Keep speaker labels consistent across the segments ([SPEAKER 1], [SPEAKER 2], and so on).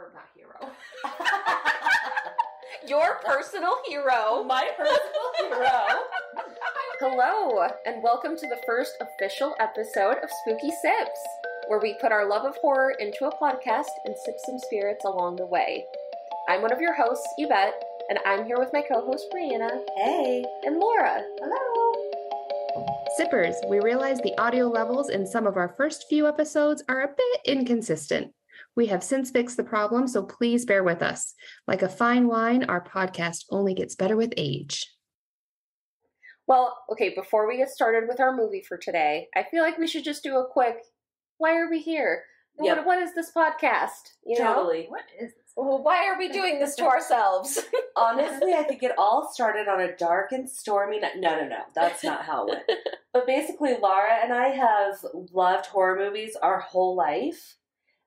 [SPEAKER 1] Or not hero.
[SPEAKER 2] Your personal hero.
[SPEAKER 3] My personal hero.
[SPEAKER 2] Hello, and welcome to the first official episode of Spooky Sips, where we put our love of horror into a podcast and sip some spirits along the way. I'm one of your hosts, Yvette, and I'm here with my co-host, Brianna.
[SPEAKER 3] Hey.
[SPEAKER 2] And Laura.
[SPEAKER 1] Hello.
[SPEAKER 4] Sippers, we realize the audio levels in some of our first few episodes are a bit inconsistent. We have since fixed the problem, so please bear with us. Like a fine wine, our podcast only gets better with age.
[SPEAKER 2] Well, okay, before we get started with our movie for today, I feel like we should just do a quick, why are we here?
[SPEAKER 3] Yep.
[SPEAKER 2] What is this podcast? You know?
[SPEAKER 3] Totally.
[SPEAKER 1] What is this?
[SPEAKER 2] Well, why are we doing this to ourselves?
[SPEAKER 3] Honestly, I think it all started on a dark and stormy night. No. That's not how it went. But basically, Laura and I have loved horror movies our whole life.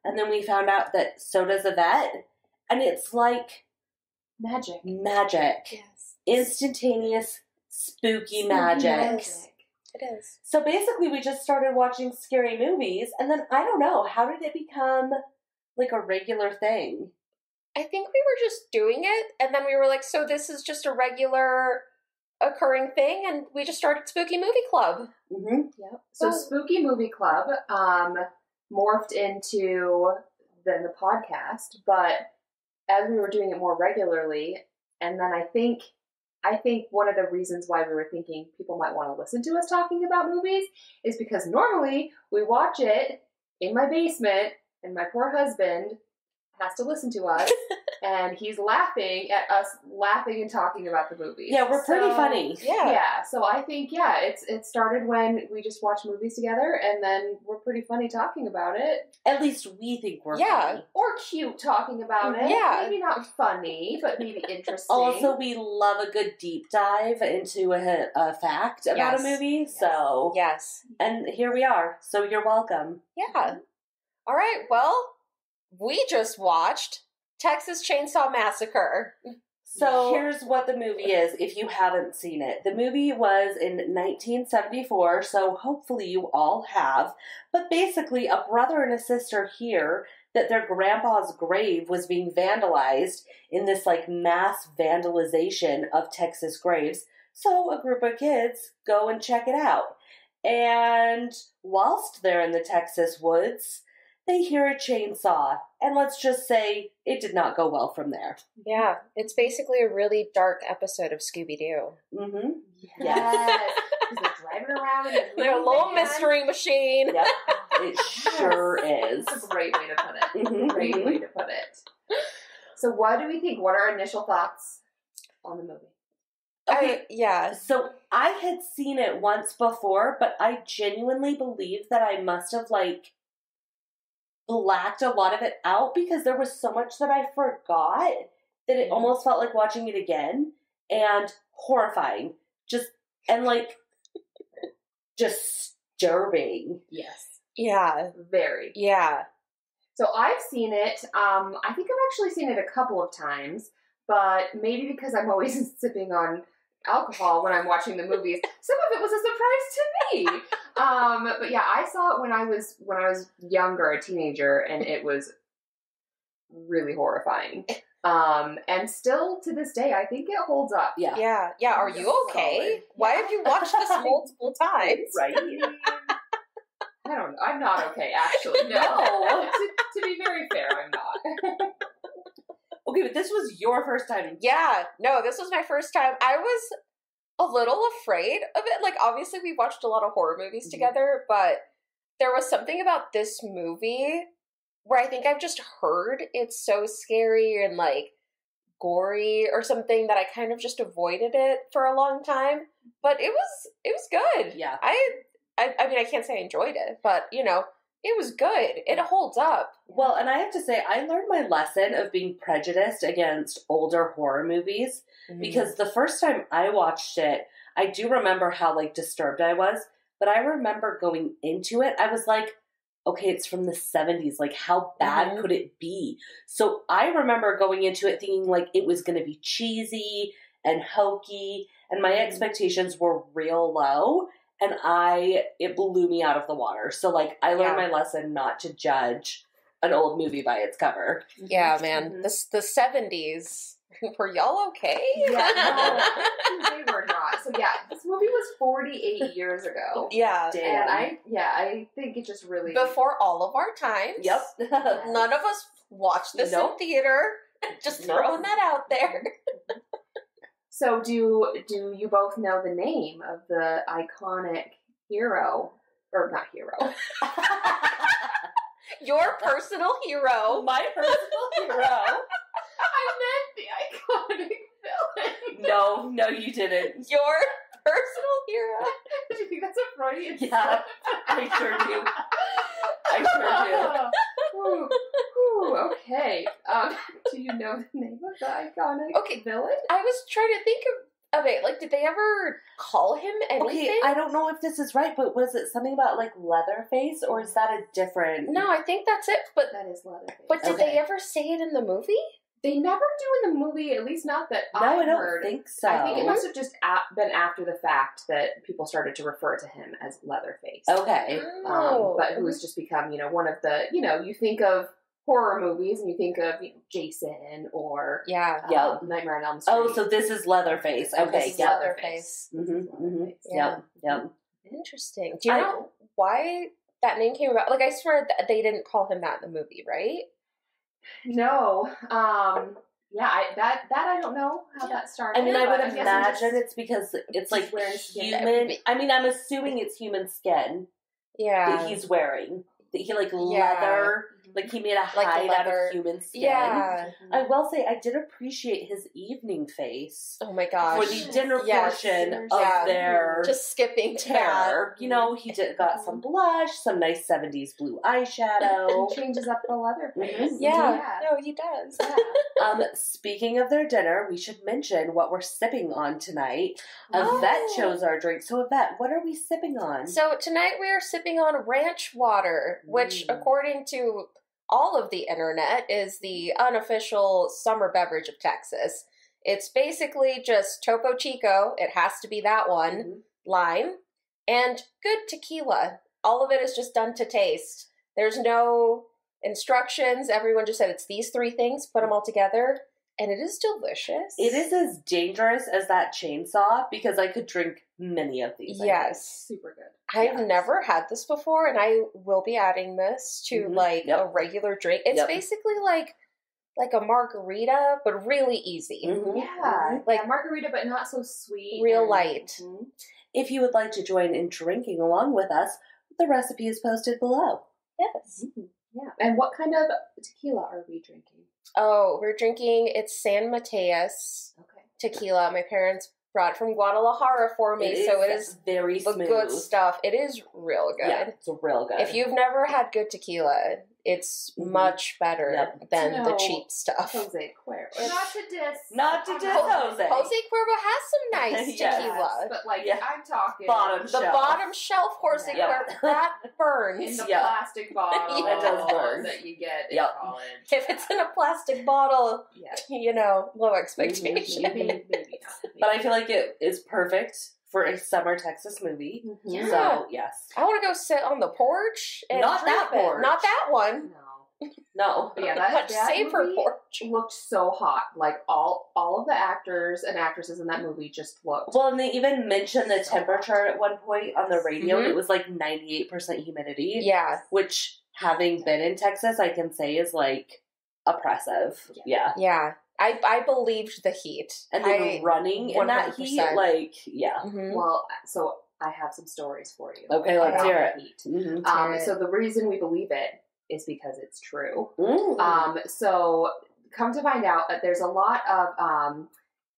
[SPEAKER 3] And then we found out that so does Yvette. And it's like
[SPEAKER 1] Magic.
[SPEAKER 2] Yes.
[SPEAKER 3] Instantaneous, spooky magic.
[SPEAKER 2] It is.
[SPEAKER 3] So basically, we just started watching scary movies. And then, I don't know, how did it become like a regular thing?
[SPEAKER 2] I think we were just doing it, and then we were like, so this is just a regular occurring thing, and we just started Spooky Movie Club.
[SPEAKER 3] Mm-hmm.
[SPEAKER 1] Yep. So Spooky Movie Club morphed into then the podcast, but as we were doing it more regularly, and then I think one of the reasons why we were thinking people might want to listen to us talking about movies is because normally we watch it in my basement, and my poor husband has to listen to us, and he's laughing at us laughing and talking about the movies.
[SPEAKER 3] Yeah, we're pretty funny.
[SPEAKER 1] Yeah, so I think, it started when we just watched movies together, and then we're pretty funny talking about it.
[SPEAKER 3] At least we think we're funny.
[SPEAKER 1] Or cute talking about it.
[SPEAKER 2] Yeah.
[SPEAKER 1] Maybe not funny, but maybe interesting.
[SPEAKER 3] Also, we love a good deep dive into a fact about a movie, so...
[SPEAKER 2] Yes.
[SPEAKER 3] And here we are, so you're welcome.
[SPEAKER 2] Yeah. All right, well, we just watched Texas Chainsaw Massacre.
[SPEAKER 3] So here's what the movie is, if you haven't seen it. The movie was in 1974, so hopefully you all have. But basically, a brother and a sister hear that their grandpa's grave was being vandalized in this, mass vandalization of Texas graves. So a group of kids go and check it out. And whilst they're in the Texas woods, they hear a chainsaw, and let's just say it did not go well from there.
[SPEAKER 2] Yeah, it's basically a really dark episode of Scooby-Doo.
[SPEAKER 3] Mm-hmm.
[SPEAKER 1] Yes. Because they're driving around in
[SPEAKER 2] They're a little mystery machine.
[SPEAKER 3] Yep, it sure is.
[SPEAKER 1] That's a great way to put it.
[SPEAKER 3] Mm-hmm.
[SPEAKER 1] Great way to put it. So what do we think? What are our initial thoughts on the movie?
[SPEAKER 3] Okay,
[SPEAKER 2] Yeah.
[SPEAKER 3] so I had seen it once before, but I genuinely believe that I must have, blacked a lot of it out because there was so much that I forgot that it almost felt like watching it again, and horrifying. Just disturbing.
[SPEAKER 1] Yes.
[SPEAKER 2] Yeah.
[SPEAKER 1] Very.
[SPEAKER 2] Yeah.
[SPEAKER 1] So I've seen it, I think I've actually seen it a couple of times, but maybe because I'm always sipping on alcohol when I'm watching the movies, some of it was a surprise to me. But yeah, I saw it when I was younger, a teenager, and it was really horrifying. And still to this day, I think it holds up.
[SPEAKER 3] Yeah.
[SPEAKER 2] Yeah. Yeah. Are you okay?
[SPEAKER 3] Solid.
[SPEAKER 2] Why have you watched this multiple times?
[SPEAKER 3] Right?
[SPEAKER 1] I don't know. I'm not okay, actually. No. to be very fair, I'm not.
[SPEAKER 3] Okay, but this was your first time.
[SPEAKER 2] Yeah. No, this was my first time. I was a little afraid of it. Obviously we watched a lot of horror movies together, but there was something about this movie where I think I've just heard it's so scary and gory or something that I kind of just avoided it for a long time. But it was good.
[SPEAKER 3] Yeah.
[SPEAKER 2] I mean, I can't say I enjoyed it, but it was good. It holds up.
[SPEAKER 3] Well, and I have to say, I learned my lesson of being prejudiced against older horror movies because the first time I watched it, I do remember how, disturbed I was, but I remember going into it, I was like, okay, it's from the 70s. How bad could it be? So I remember going into it thinking, it was going to be cheesy and hokey, and my expectations were real low. And it blew me out of the water. So, I learned my lesson not to judge an old movie by its cover.
[SPEAKER 2] Yeah, man. The 70s. Were y'all okay?
[SPEAKER 1] Yeah, no, they were not. So yeah, this movie was 48 years ago.
[SPEAKER 2] Yeah.
[SPEAKER 1] And I think it just really...
[SPEAKER 2] Before all of our times.
[SPEAKER 3] Yep.
[SPEAKER 2] None of us watched this in theater. Just throwing that out there.
[SPEAKER 1] So do you both know the name of the iconic hero? Or not hero.
[SPEAKER 2] Your personal hero.
[SPEAKER 3] My personal hero.
[SPEAKER 1] I meant the iconic villain.
[SPEAKER 3] No, you didn't.
[SPEAKER 2] Your personal hero.
[SPEAKER 1] Do you think that's a Freudian slip?
[SPEAKER 3] Yeah, I sure do.
[SPEAKER 1] Ooh, okay. Do you know the name of the iconic villain?
[SPEAKER 2] I was trying to think of it. Like, did they ever call him anything?
[SPEAKER 3] Okay, I don't know if this is right, but was it something about, like, Leatherface, or is that a different...
[SPEAKER 2] No, I think that's it, but...
[SPEAKER 1] That is Leatherface.
[SPEAKER 2] But did they ever say it in the movie?
[SPEAKER 1] They never do in the movie, at least not that
[SPEAKER 3] I
[SPEAKER 1] heard.
[SPEAKER 3] don't think so.
[SPEAKER 1] I think it must have just been after the fact that people started to refer to him as Leatherface.
[SPEAKER 3] Okay.
[SPEAKER 1] But who has just become, one of the, you think of horror movies and you think of Jason or Nightmare on Elm Street.
[SPEAKER 3] Oh, so this is Leatherface. Okay,
[SPEAKER 2] this is Leatherface.
[SPEAKER 3] Yep.
[SPEAKER 2] Interesting. Do you know why that name came about? Like, I swear that they didn't call him that in the movie, right?
[SPEAKER 1] No. That I don't know how that started.
[SPEAKER 3] I mean, I would imagine it's because it's like human. I mean, I'm assuming it's human skin.
[SPEAKER 2] Yeah.
[SPEAKER 3] That he's wearing. That he leather. Like he made a hide out of human skin.
[SPEAKER 2] Yeah.
[SPEAKER 3] I will say I did appreciate his evening face.
[SPEAKER 2] Oh my gosh.
[SPEAKER 3] For the dinner portion of their
[SPEAKER 2] just skipping to
[SPEAKER 3] hair.
[SPEAKER 2] that.
[SPEAKER 3] He got some blush, some nice 70s blue eyeshadow.
[SPEAKER 1] He changes up the leather face.
[SPEAKER 2] Yeah. No, he does.
[SPEAKER 1] Yeah.
[SPEAKER 3] Speaking of their dinner, we should mention what we're sipping on tonight. Yvette chose our drink. So Yvette, what are we sipping on?
[SPEAKER 2] So tonight we are sipping on ranch water, which according to all of the internet is the unofficial summer beverage of Texas. It's basically just Topo Chico, it has to be that one, lime, and good tequila. All of it is just done to taste. There's no instructions. Everyone just said it's these three things, put them all together, and it is delicious.
[SPEAKER 3] It is as dangerous as that chainsaw because I could drink many of these.
[SPEAKER 2] Yes.
[SPEAKER 1] Super good.
[SPEAKER 2] I've never had this before, and I will be adding this to a regular drink. It's basically like a margarita, but really easy.
[SPEAKER 1] Yeah, like margarita, but not so sweet.
[SPEAKER 2] Real light.
[SPEAKER 3] If you would like to join in drinking along with us, the recipe is posted below.
[SPEAKER 2] Yes.
[SPEAKER 1] Yeah. And what kind of tequila are we drinking?
[SPEAKER 2] Oh, we're drinking, it's San Mateus tequila. My parents brought it from Guadalajara for me, so it is
[SPEAKER 3] very smooth.
[SPEAKER 2] Good stuff. It is real good.
[SPEAKER 3] Yeah, it's real good.
[SPEAKER 2] If you've never had good tequila, it's much better than the cheap stuff.
[SPEAKER 1] Jose Cuervo.
[SPEAKER 3] Not to diss Jose.
[SPEAKER 2] Jose Cuervo has some nice tequila.
[SPEAKER 1] But I'm talking
[SPEAKER 3] the
[SPEAKER 2] bottom shelf Jose Cuervo. That burns.
[SPEAKER 1] In the plastic bottle.
[SPEAKER 3] It does burn.
[SPEAKER 1] That you get in college.
[SPEAKER 2] If it's in a plastic bottle, low expectations.
[SPEAKER 1] Maybe not.
[SPEAKER 3] But I feel like it is perfect for a summer Texas movie.
[SPEAKER 2] Yeah.
[SPEAKER 3] So, yes.
[SPEAKER 2] I want to go sit on the porch and
[SPEAKER 3] not that porch.
[SPEAKER 2] Not that one.
[SPEAKER 3] No.
[SPEAKER 1] But yeah,
[SPEAKER 2] that safer porch
[SPEAKER 1] looked so hot. Like all of the actors and actresses in that movie just looked.
[SPEAKER 3] Well, and they even mentioned the temperature at one point on the radio. It was like 98% humidity.
[SPEAKER 2] Yeah.
[SPEAKER 3] Which, having been in Texas, I can say is like oppressive. Yeah.
[SPEAKER 2] Yeah. I believed the heat.
[SPEAKER 3] And then running in that heat,
[SPEAKER 1] Well, so I have some stories for you.
[SPEAKER 3] Okay, let's hear it.
[SPEAKER 1] Heat. So the reason we believe it is because it's true. So come to find out that there's a lot of,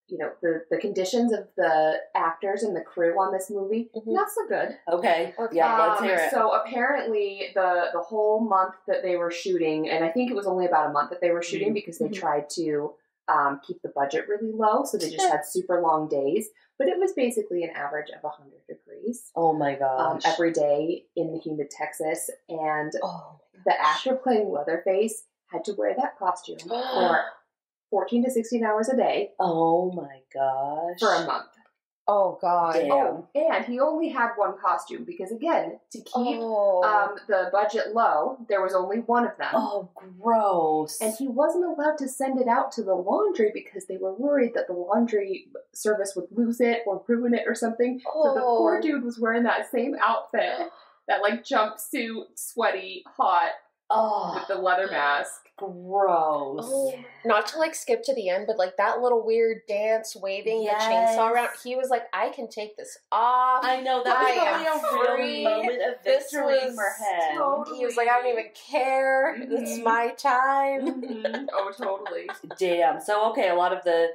[SPEAKER 1] the conditions of the actors and the crew on this movie, not so good.
[SPEAKER 3] Okay. Yeah, let's hear it.
[SPEAKER 1] So apparently the whole month that they were shooting, and I think it was only about a month that they were shooting because they tried to keep the budget really low, so they just had super long days. But it was basically an average of 100 degrees.
[SPEAKER 3] Oh my gosh.
[SPEAKER 1] Every day in the humid Texas. And the actor playing Leatherface had to wear that costume for 14 to 16 hours a day.
[SPEAKER 3] Oh my gosh.
[SPEAKER 1] For a month.
[SPEAKER 2] Oh, God.
[SPEAKER 3] Damn.
[SPEAKER 1] Oh, and he only had one costume because, again, to keep
[SPEAKER 2] Oh.
[SPEAKER 1] the budget low, there was only one of them.
[SPEAKER 3] Oh, gross.
[SPEAKER 1] And he wasn't allowed to send it out to the laundry because they were worried that the laundry service would lose it or ruin it or something. So the poor dude was wearing that same outfit, that like jumpsuit, sweaty, hot, with the leather mask.
[SPEAKER 3] Gross.
[SPEAKER 2] Oh, not to like skip to the end, but like that little weird dance waving the chainsaw around. He was like, I can take this off.
[SPEAKER 3] I know, that was
[SPEAKER 2] I
[SPEAKER 3] probably a real moment of victory for him.
[SPEAKER 1] Totally.
[SPEAKER 2] He was like, I don't even care. It's my time.
[SPEAKER 1] Mm-hmm. Oh, totally.
[SPEAKER 3] Damn. So, okay, a lot of the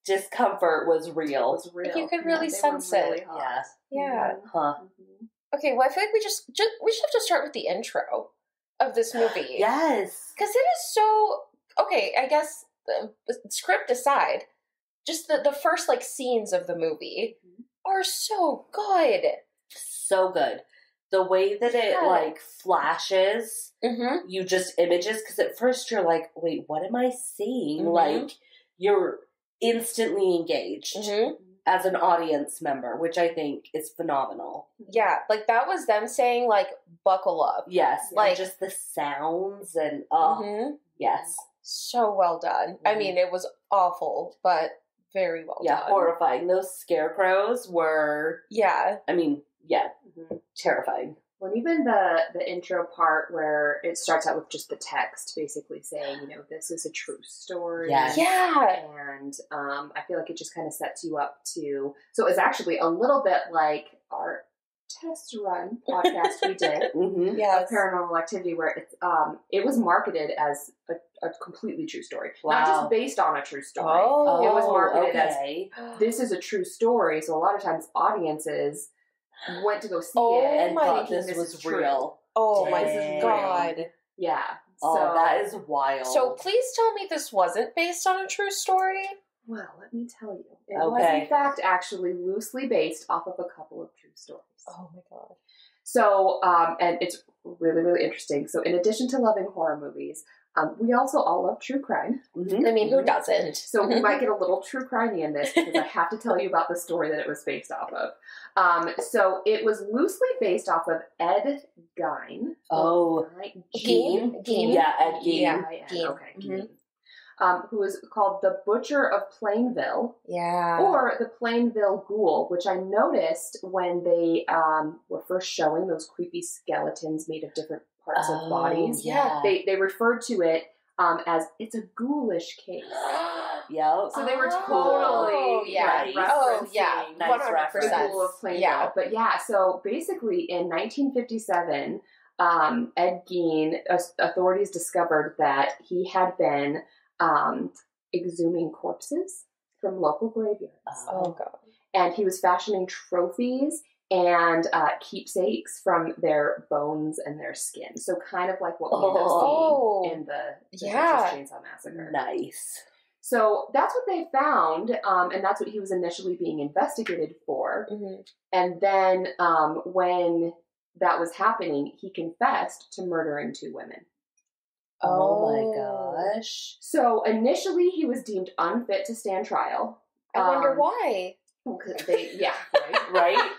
[SPEAKER 3] discomfort was real.
[SPEAKER 1] It was real.
[SPEAKER 2] You could really
[SPEAKER 1] they
[SPEAKER 2] sense
[SPEAKER 1] were really
[SPEAKER 2] it.
[SPEAKER 1] hot.
[SPEAKER 3] Yeah.
[SPEAKER 2] Yeah.
[SPEAKER 3] Huh.
[SPEAKER 1] Mm-hmm.
[SPEAKER 2] Okay, well, I feel like we should have to start with the intro of this movie.
[SPEAKER 3] Yes.
[SPEAKER 2] Because it is so... Okay, I guess, the script aside, just the first, like, scenes of the movie are so good.
[SPEAKER 3] So good. The way that it, like, flashes, you just images, because at first you're like, wait, what am I seeing? Like, you're instantly engaged as an audience member, which I think is phenomenal.
[SPEAKER 2] Yeah, like, that was them saying, like, buckle up.
[SPEAKER 3] Yes,
[SPEAKER 2] like,
[SPEAKER 3] and just the sounds and, yes.
[SPEAKER 2] So well done. I mean, it was awful, but very well done.
[SPEAKER 3] Yeah, horrifying. Those scarecrows were...
[SPEAKER 2] Yeah.
[SPEAKER 3] I mean, terrifying.
[SPEAKER 1] Well, and even the intro part where it starts out with just the text basically saying, you know, this is a true story.
[SPEAKER 3] Yes.
[SPEAKER 2] Yeah.
[SPEAKER 1] And I feel like it just kind of sets you up to... So it's actually a little bit like our test run podcast we did.
[SPEAKER 2] Yes.
[SPEAKER 1] Paranormal Activity, where it was marketed as a completely true story.
[SPEAKER 3] Wow.
[SPEAKER 1] Not just based on a true story.
[SPEAKER 2] Oh.
[SPEAKER 1] It was marketed
[SPEAKER 3] okay.
[SPEAKER 1] as, this is a true story. So a lot of times audiences went to go see it
[SPEAKER 3] And thought
[SPEAKER 1] thinking
[SPEAKER 3] this was
[SPEAKER 1] true.
[SPEAKER 3] real.
[SPEAKER 2] Oh
[SPEAKER 3] Dang.
[SPEAKER 2] my God.
[SPEAKER 1] Yeah.
[SPEAKER 3] Oh,
[SPEAKER 1] So,
[SPEAKER 3] that is wild.
[SPEAKER 2] So please tell me this wasn't based on a true story?
[SPEAKER 1] well, let me tell you. It was, in fact, actually loosely based off of a couple of true stories.
[SPEAKER 2] Oh my God.
[SPEAKER 1] So, and it's really, really interesting. So, in addition to loving horror movies, we also all love true crime.
[SPEAKER 2] I mean, who doesn't?
[SPEAKER 1] So we might get a little true crimey in this because I have to tell you about the story that it was based off of. So it was loosely based off of Ed Gein.
[SPEAKER 3] Oh.
[SPEAKER 2] Gein?
[SPEAKER 3] Yeah, Ed Gein.
[SPEAKER 2] Yeah.
[SPEAKER 1] Gein. Okay, Gein. Who is called the Butcher of Plainville.
[SPEAKER 2] Yeah.
[SPEAKER 1] Or the Plainville Ghoul, which I noticed when they were first showing those creepy skeletons made of different parts of bodies.
[SPEAKER 3] Yeah.
[SPEAKER 1] They referred to it as, it's a ghoulish case.
[SPEAKER 3] Yep.
[SPEAKER 1] So they were totally
[SPEAKER 3] Nice.
[SPEAKER 2] Oh, yeah.
[SPEAKER 3] Nice
[SPEAKER 2] 100%.
[SPEAKER 3] reference.
[SPEAKER 1] The Ghoul of Plainville.
[SPEAKER 2] Yeah.
[SPEAKER 1] But yeah, so basically in 1957, Ed Gein, authorities discovered that he had been exhuming corpses from local graveyards.
[SPEAKER 2] Oh God.
[SPEAKER 1] And he was fashioning trophies and keepsakes from their bones and their skin. So kind of like what we end up seeing in the Texas Chainsaw Massacre.
[SPEAKER 3] Nice.
[SPEAKER 1] So that's what they found, and that's what he was initially being investigated for. And then when that was happening, he confessed to murdering 2 women.
[SPEAKER 3] Oh my gosh.
[SPEAKER 1] So initially he was deemed unfit to stand trial.
[SPEAKER 2] I wonder why.
[SPEAKER 3] Right?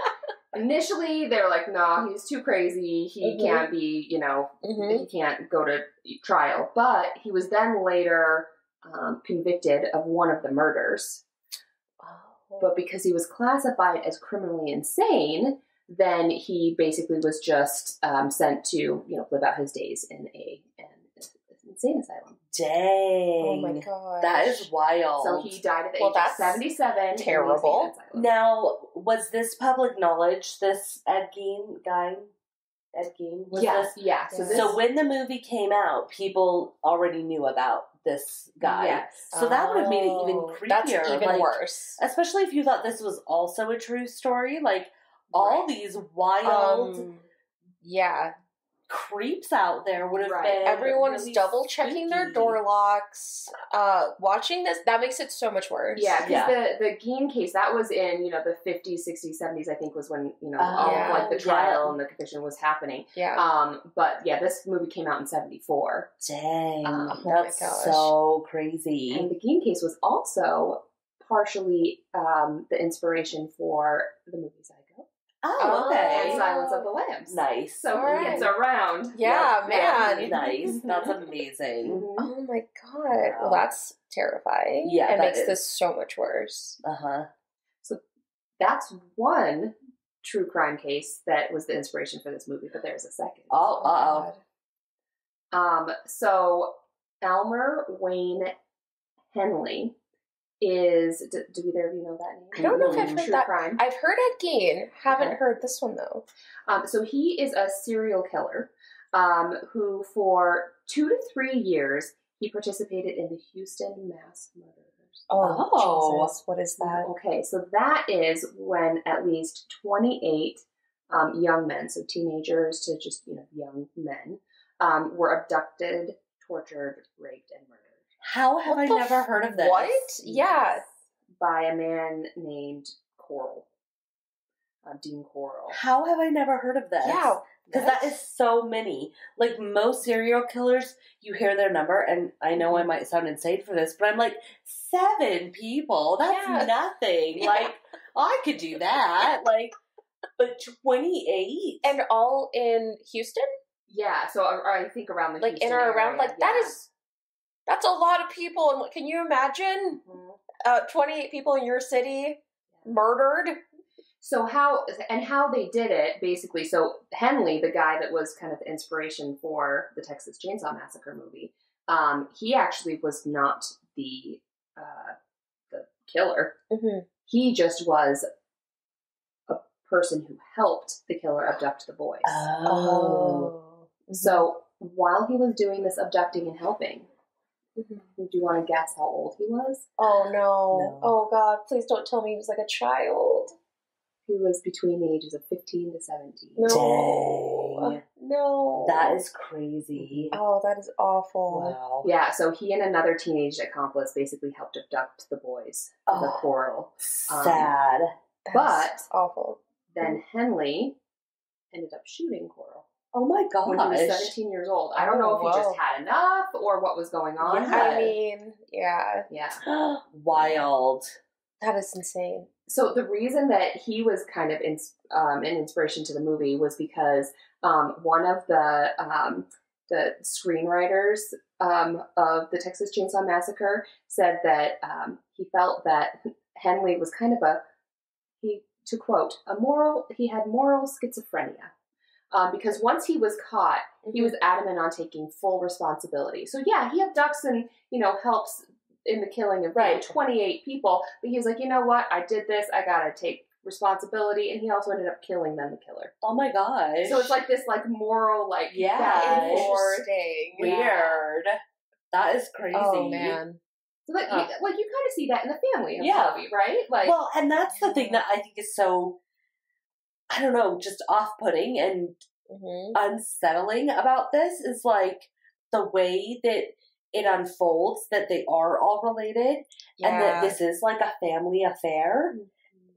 [SPEAKER 1] Initially, they were like, no, he's too crazy. He can't be, he can't go to trial. But he was then later convicted of one of the murders. But because he was classified as criminally insane, then he basically was just sent to, live out his days in an insane asylum.
[SPEAKER 3] Dang.
[SPEAKER 2] Oh my God.
[SPEAKER 3] That is wild.
[SPEAKER 1] So he died at the age of 77.
[SPEAKER 2] Terrible.
[SPEAKER 3] Now, was this public knowledge, this Ed Gein guy? Ed Gein?
[SPEAKER 1] Yeah.
[SPEAKER 3] So when the movie came out, people already knew about this guy.
[SPEAKER 1] Yes.
[SPEAKER 3] So that would have made it even creepier.
[SPEAKER 2] That's even worse.
[SPEAKER 3] Especially if you thought this was also a true story. Like, all these wild... creeps out there would have been
[SPEAKER 2] everyone's
[SPEAKER 3] really
[SPEAKER 2] double checking their
[SPEAKER 3] spooky.
[SPEAKER 2] door locks. Watching this, that makes it so much worse.
[SPEAKER 1] Yeah, because the Gein case, that was in, the 50s, 60s, 70s, I think was when, all of like the trial and the conviction was happening.
[SPEAKER 2] Yeah.
[SPEAKER 1] But yeah, this movie came out in 74.
[SPEAKER 3] Dang.
[SPEAKER 2] Oh
[SPEAKER 3] that's
[SPEAKER 2] my gosh.
[SPEAKER 3] so crazy.
[SPEAKER 1] And the Gein case was also partially the inspiration for the movie Psycho
[SPEAKER 3] Oh, okay.
[SPEAKER 1] and Silence of the Lambs.
[SPEAKER 3] Nice.
[SPEAKER 1] So
[SPEAKER 2] Alright.
[SPEAKER 1] it's around.
[SPEAKER 2] Yeah, man.
[SPEAKER 3] Nice. That's amazing.
[SPEAKER 1] Mhm.
[SPEAKER 2] Oh my god.
[SPEAKER 3] Wow.
[SPEAKER 2] Well, that's terrifying.
[SPEAKER 3] Yeah,
[SPEAKER 2] It
[SPEAKER 3] that
[SPEAKER 2] makes
[SPEAKER 3] is.
[SPEAKER 2] this so much worse.
[SPEAKER 3] Uh-huh.
[SPEAKER 1] That's one true crime case that was the inspiration for this movie, but there's a second.
[SPEAKER 3] Oh, uh-oh.
[SPEAKER 2] God.
[SPEAKER 1] So Elmer Wayne Henley is. Do either of you know that name?
[SPEAKER 2] I don't know if I've heard
[SPEAKER 1] True
[SPEAKER 2] that.
[SPEAKER 1] crime.
[SPEAKER 2] I've heard Ed Gein. Haven't
[SPEAKER 1] Okay.
[SPEAKER 2] heard this one though.
[SPEAKER 1] So he is a serial killer who, for 2 to 3 years, he participated in the Houston mass murders.
[SPEAKER 3] Oh.
[SPEAKER 2] Jesus. What is that?
[SPEAKER 1] Okay, so that is when at least 28 young men, so teenagers to just young men, were abducted, tortured, raped, and murdered
[SPEAKER 3] How have I never heard of this?
[SPEAKER 2] What? Yeah.
[SPEAKER 1] by a man named Coral, Dean Coral.
[SPEAKER 3] How have I never heard of this?
[SPEAKER 2] Yeah.
[SPEAKER 3] Because that is so many. Like, most serial killers, you hear their number, and I know I might sound insane for this, but I'm like, 7 people? That's
[SPEAKER 2] Yeah.
[SPEAKER 3] nothing.
[SPEAKER 2] Yeah.
[SPEAKER 3] Like, I could do that. Like, but 28?
[SPEAKER 2] And all in Houston?
[SPEAKER 1] Yeah, so I think around the
[SPEAKER 2] Like
[SPEAKER 1] Houston
[SPEAKER 2] in or around?
[SPEAKER 1] area,
[SPEAKER 2] Like that's a lot of people. And can you imagine
[SPEAKER 1] Mhm.
[SPEAKER 2] 28 people in your city murdered?
[SPEAKER 1] So how they did it, basically, so Henley, the guy that was kind of the inspiration for the Texas Chainsaw Massacre movie, he actually was not the killer.
[SPEAKER 2] Mm-hmm.
[SPEAKER 1] He just was a person who helped the killer abduct the boys.
[SPEAKER 3] Oh.
[SPEAKER 1] So while he was doing this abducting and helping,
[SPEAKER 2] Mhm.
[SPEAKER 1] do you want to guess how old he was?
[SPEAKER 2] Oh no.
[SPEAKER 3] No.
[SPEAKER 2] Oh God, please don't tell me he was like a child.
[SPEAKER 1] He was between the ages of 15 to 17.
[SPEAKER 2] No.
[SPEAKER 3] Dang.
[SPEAKER 2] No.
[SPEAKER 3] That is crazy.
[SPEAKER 2] Oh, that is awful.
[SPEAKER 3] Wow.
[SPEAKER 1] Yeah, so he and another teenage accomplice basically helped abduct the boys of the
[SPEAKER 3] Oh.
[SPEAKER 1] Coral.
[SPEAKER 3] Sad.
[SPEAKER 2] That's awful.
[SPEAKER 1] Then Henley ended up shooting Coral
[SPEAKER 3] Oh my gosh.
[SPEAKER 1] when he was 17 years old. I don't know if he
[SPEAKER 2] Oh,
[SPEAKER 1] just
[SPEAKER 2] wow.
[SPEAKER 1] had enough or what was going on.
[SPEAKER 3] Yeah.
[SPEAKER 1] but-
[SPEAKER 2] I mean, yeah,
[SPEAKER 1] yeah.
[SPEAKER 3] Wild.
[SPEAKER 2] that is insane.
[SPEAKER 1] So the reason that he was kind of an inspiration to the movie was because one of the screenwriters of the Texas Chainsaw Massacre said that he felt that Henley was kind of to quote, he had moral schizophrenia. Because once he was caught, he was adamant on taking full responsibility. So yeah, he abducts and, helps in the killing of 28 people, but he was like, you know what, I did this, I gotta take responsibility, and he also ended up killing them, the killer.
[SPEAKER 3] Oh my gosh.
[SPEAKER 1] So it's like this moral,
[SPEAKER 3] Yeah.
[SPEAKER 1] back and forth.
[SPEAKER 2] Interesting.
[SPEAKER 3] weird. That is crazy.
[SPEAKER 2] Oh man.
[SPEAKER 1] So you kind of see that in the family of
[SPEAKER 3] Yeah.
[SPEAKER 1] Chloe, right?
[SPEAKER 3] Well, and that's the thing that I think is so, I don't know, just off-putting and
[SPEAKER 2] Mm-hmm.
[SPEAKER 3] unsettling about this is like the way that it unfolds, that they are all related, and that this is like a family affair.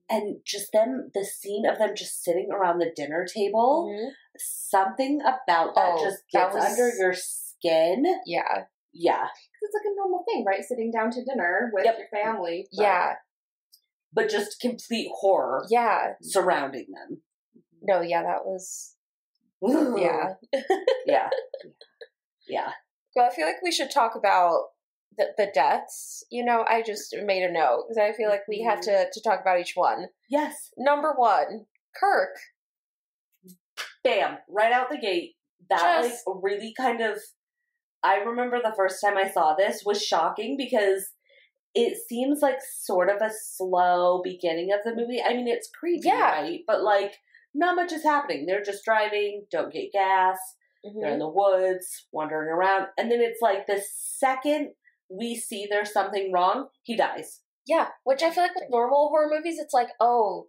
[SPEAKER 3] And just the scene of them just sitting around the dinner table,
[SPEAKER 2] Mm-hmm.
[SPEAKER 3] something about that
[SPEAKER 2] Oh,
[SPEAKER 3] just
[SPEAKER 2] that
[SPEAKER 3] gets
[SPEAKER 2] was-
[SPEAKER 3] under your skin.
[SPEAKER 2] Yeah.
[SPEAKER 3] Yeah.
[SPEAKER 1] It's like a normal thing, right? Sitting down to dinner with
[SPEAKER 3] Yep.
[SPEAKER 1] your family. but-
[SPEAKER 2] Yeah.
[SPEAKER 3] But just complete horror
[SPEAKER 2] Yeah.
[SPEAKER 3] surrounding them.
[SPEAKER 2] No, yeah, that was yeah.
[SPEAKER 3] Yeah. Yeah.
[SPEAKER 2] Well, I feel like we should talk about the deaths. I just made a note because I feel like we have to talk about each one.
[SPEAKER 3] Yes.
[SPEAKER 2] Number 1, Kirk.
[SPEAKER 3] Bam. Right out the gate. That
[SPEAKER 2] Just-
[SPEAKER 3] really kind of, I remember the first time I saw this was shocking because it seems like sort of a slow beginning of the movie. I mean, it's creepy,
[SPEAKER 2] Yeah.
[SPEAKER 3] right? But not much is happening. They're just driving, don't get gas. They're in the woods, wandering around. And then it's like the second we see there's something wrong, he dies.
[SPEAKER 2] Yeah, which I feel like with normal horror movies, it's like, oh,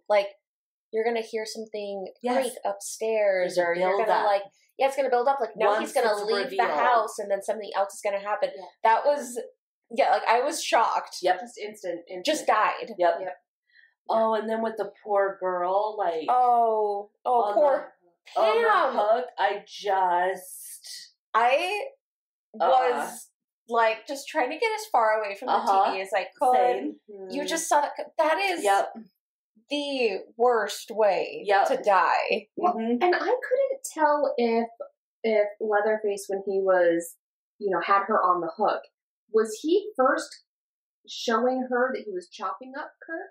[SPEAKER 2] you're gonna hear something creak upstairs, or you're
[SPEAKER 3] build
[SPEAKER 2] gonna
[SPEAKER 3] up.
[SPEAKER 2] it's gonna build up. Now
[SPEAKER 3] Once
[SPEAKER 2] he's gonna
[SPEAKER 3] it's
[SPEAKER 2] leave the
[SPEAKER 3] revealed.
[SPEAKER 2] house, and then something else is gonna happen.
[SPEAKER 1] Yeah.
[SPEAKER 2] That was, I was shocked.
[SPEAKER 3] Yep.
[SPEAKER 1] Just instant.
[SPEAKER 2] Just died.
[SPEAKER 3] Yep.
[SPEAKER 1] Yep.
[SPEAKER 3] Oh, and then with the poor girl,
[SPEAKER 2] Oh,
[SPEAKER 3] on
[SPEAKER 2] poor
[SPEAKER 3] on the
[SPEAKER 2] Pam.
[SPEAKER 3] hook, I just
[SPEAKER 2] I was like just trying to get as far away from the TV as I could.
[SPEAKER 3] Same.
[SPEAKER 2] You just saw that is the worst way to die.
[SPEAKER 1] Well, and I couldn't tell if Leatherface, when he was, had her on the hook, was he first showing her that he was chopping up Kirk?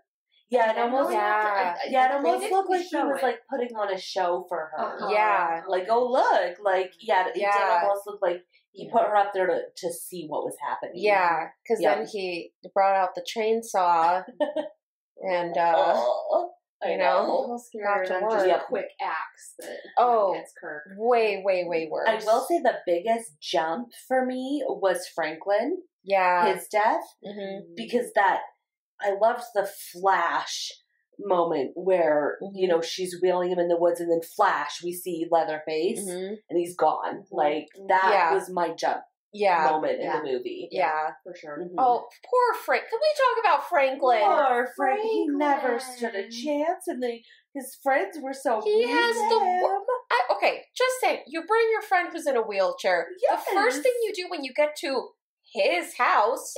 [SPEAKER 3] Yeah, it almost
[SPEAKER 1] it
[SPEAKER 3] almost looked like he was like putting on a show for her.
[SPEAKER 2] Yeah.
[SPEAKER 3] Like, oh look, like it did almost look like he put her up there to see what was happening.
[SPEAKER 2] Yeah, because then he brought out the chainsaw and
[SPEAKER 1] a little scarier than just a quick axe that gets Kirk.
[SPEAKER 2] Way worse.
[SPEAKER 3] I will say the biggest jump for me was Franklin.
[SPEAKER 2] Yeah.
[SPEAKER 3] His death.
[SPEAKER 2] Mm-hmm.
[SPEAKER 3] Because I loved the flash moment where, she's wheeling him in the woods and then flash, we see Leatherface and he's gone. Like, that was my jump moment in the movie.
[SPEAKER 2] Yeah.
[SPEAKER 1] For sure.
[SPEAKER 3] Mm-hmm.
[SPEAKER 2] Oh, poor Frank. Can we talk about Franklin?
[SPEAKER 3] Poor Frank. He never stood a chance and his friends were so
[SPEAKER 2] He
[SPEAKER 3] mean
[SPEAKER 2] has
[SPEAKER 3] to him.
[SPEAKER 2] Okay, just saying, you bring your friend who's in a wheelchair.
[SPEAKER 3] Yes.
[SPEAKER 2] The first thing you do when you get to his house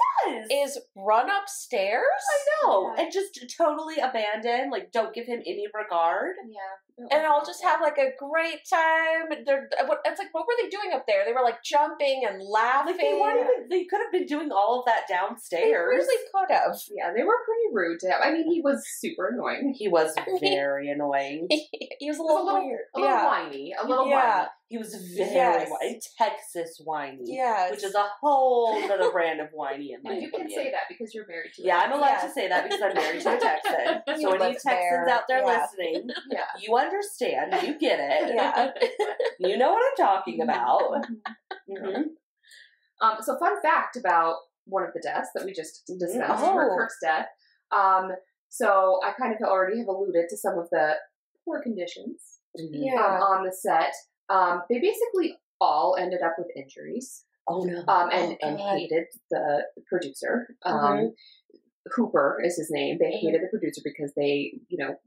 [SPEAKER 2] is run upstairs.
[SPEAKER 3] I know. And just totally abandon, like, don't give him any regard.
[SPEAKER 1] Yeah.
[SPEAKER 2] And I'll just have like a great time. It's like, what were they doing up there? They were like jumping and laughing.
[SPEAKER 3] Like they could have been doing all of that downstairs.
[SPEAKER 2] They really could have.
[SPEAKER 1] Yeah, they were pretty rude to him. I mean, he was super annoying.
[SPEAKER 3] He was very annoying.
[SPEAKER 2] He was a little weird.
[SPEAKER 1] A little whiny. A little whiny.
[SPEAKER 3] He was very whiny. Texas whiny.
[SPEAKER 2] Yes.
[SPEAKER 3] Which is a whole other brand of whiny in my opinion.
[SPEAKER 1] You can say that because you're married to
[SPEAKER 3] I'm allowed to say that because I'm married to a Texan. So any Texans out there listening, you understand. You get it.
[SPEAKER 2] Yeah.
[SPEAKER 3] You know what I'm talking about. Mm-hmm.
[SPEAKER 1] So fun fact about one of the deaths that we just discussed, Kirk's death. So I kind of already have alluded to some of the poor conditions on the set. They basically all ended up with injuries.
[SPEAKER 3] Oh no!
[SPEAKER 1] And hated the producer. Hooper is his name. They hated the producer because they,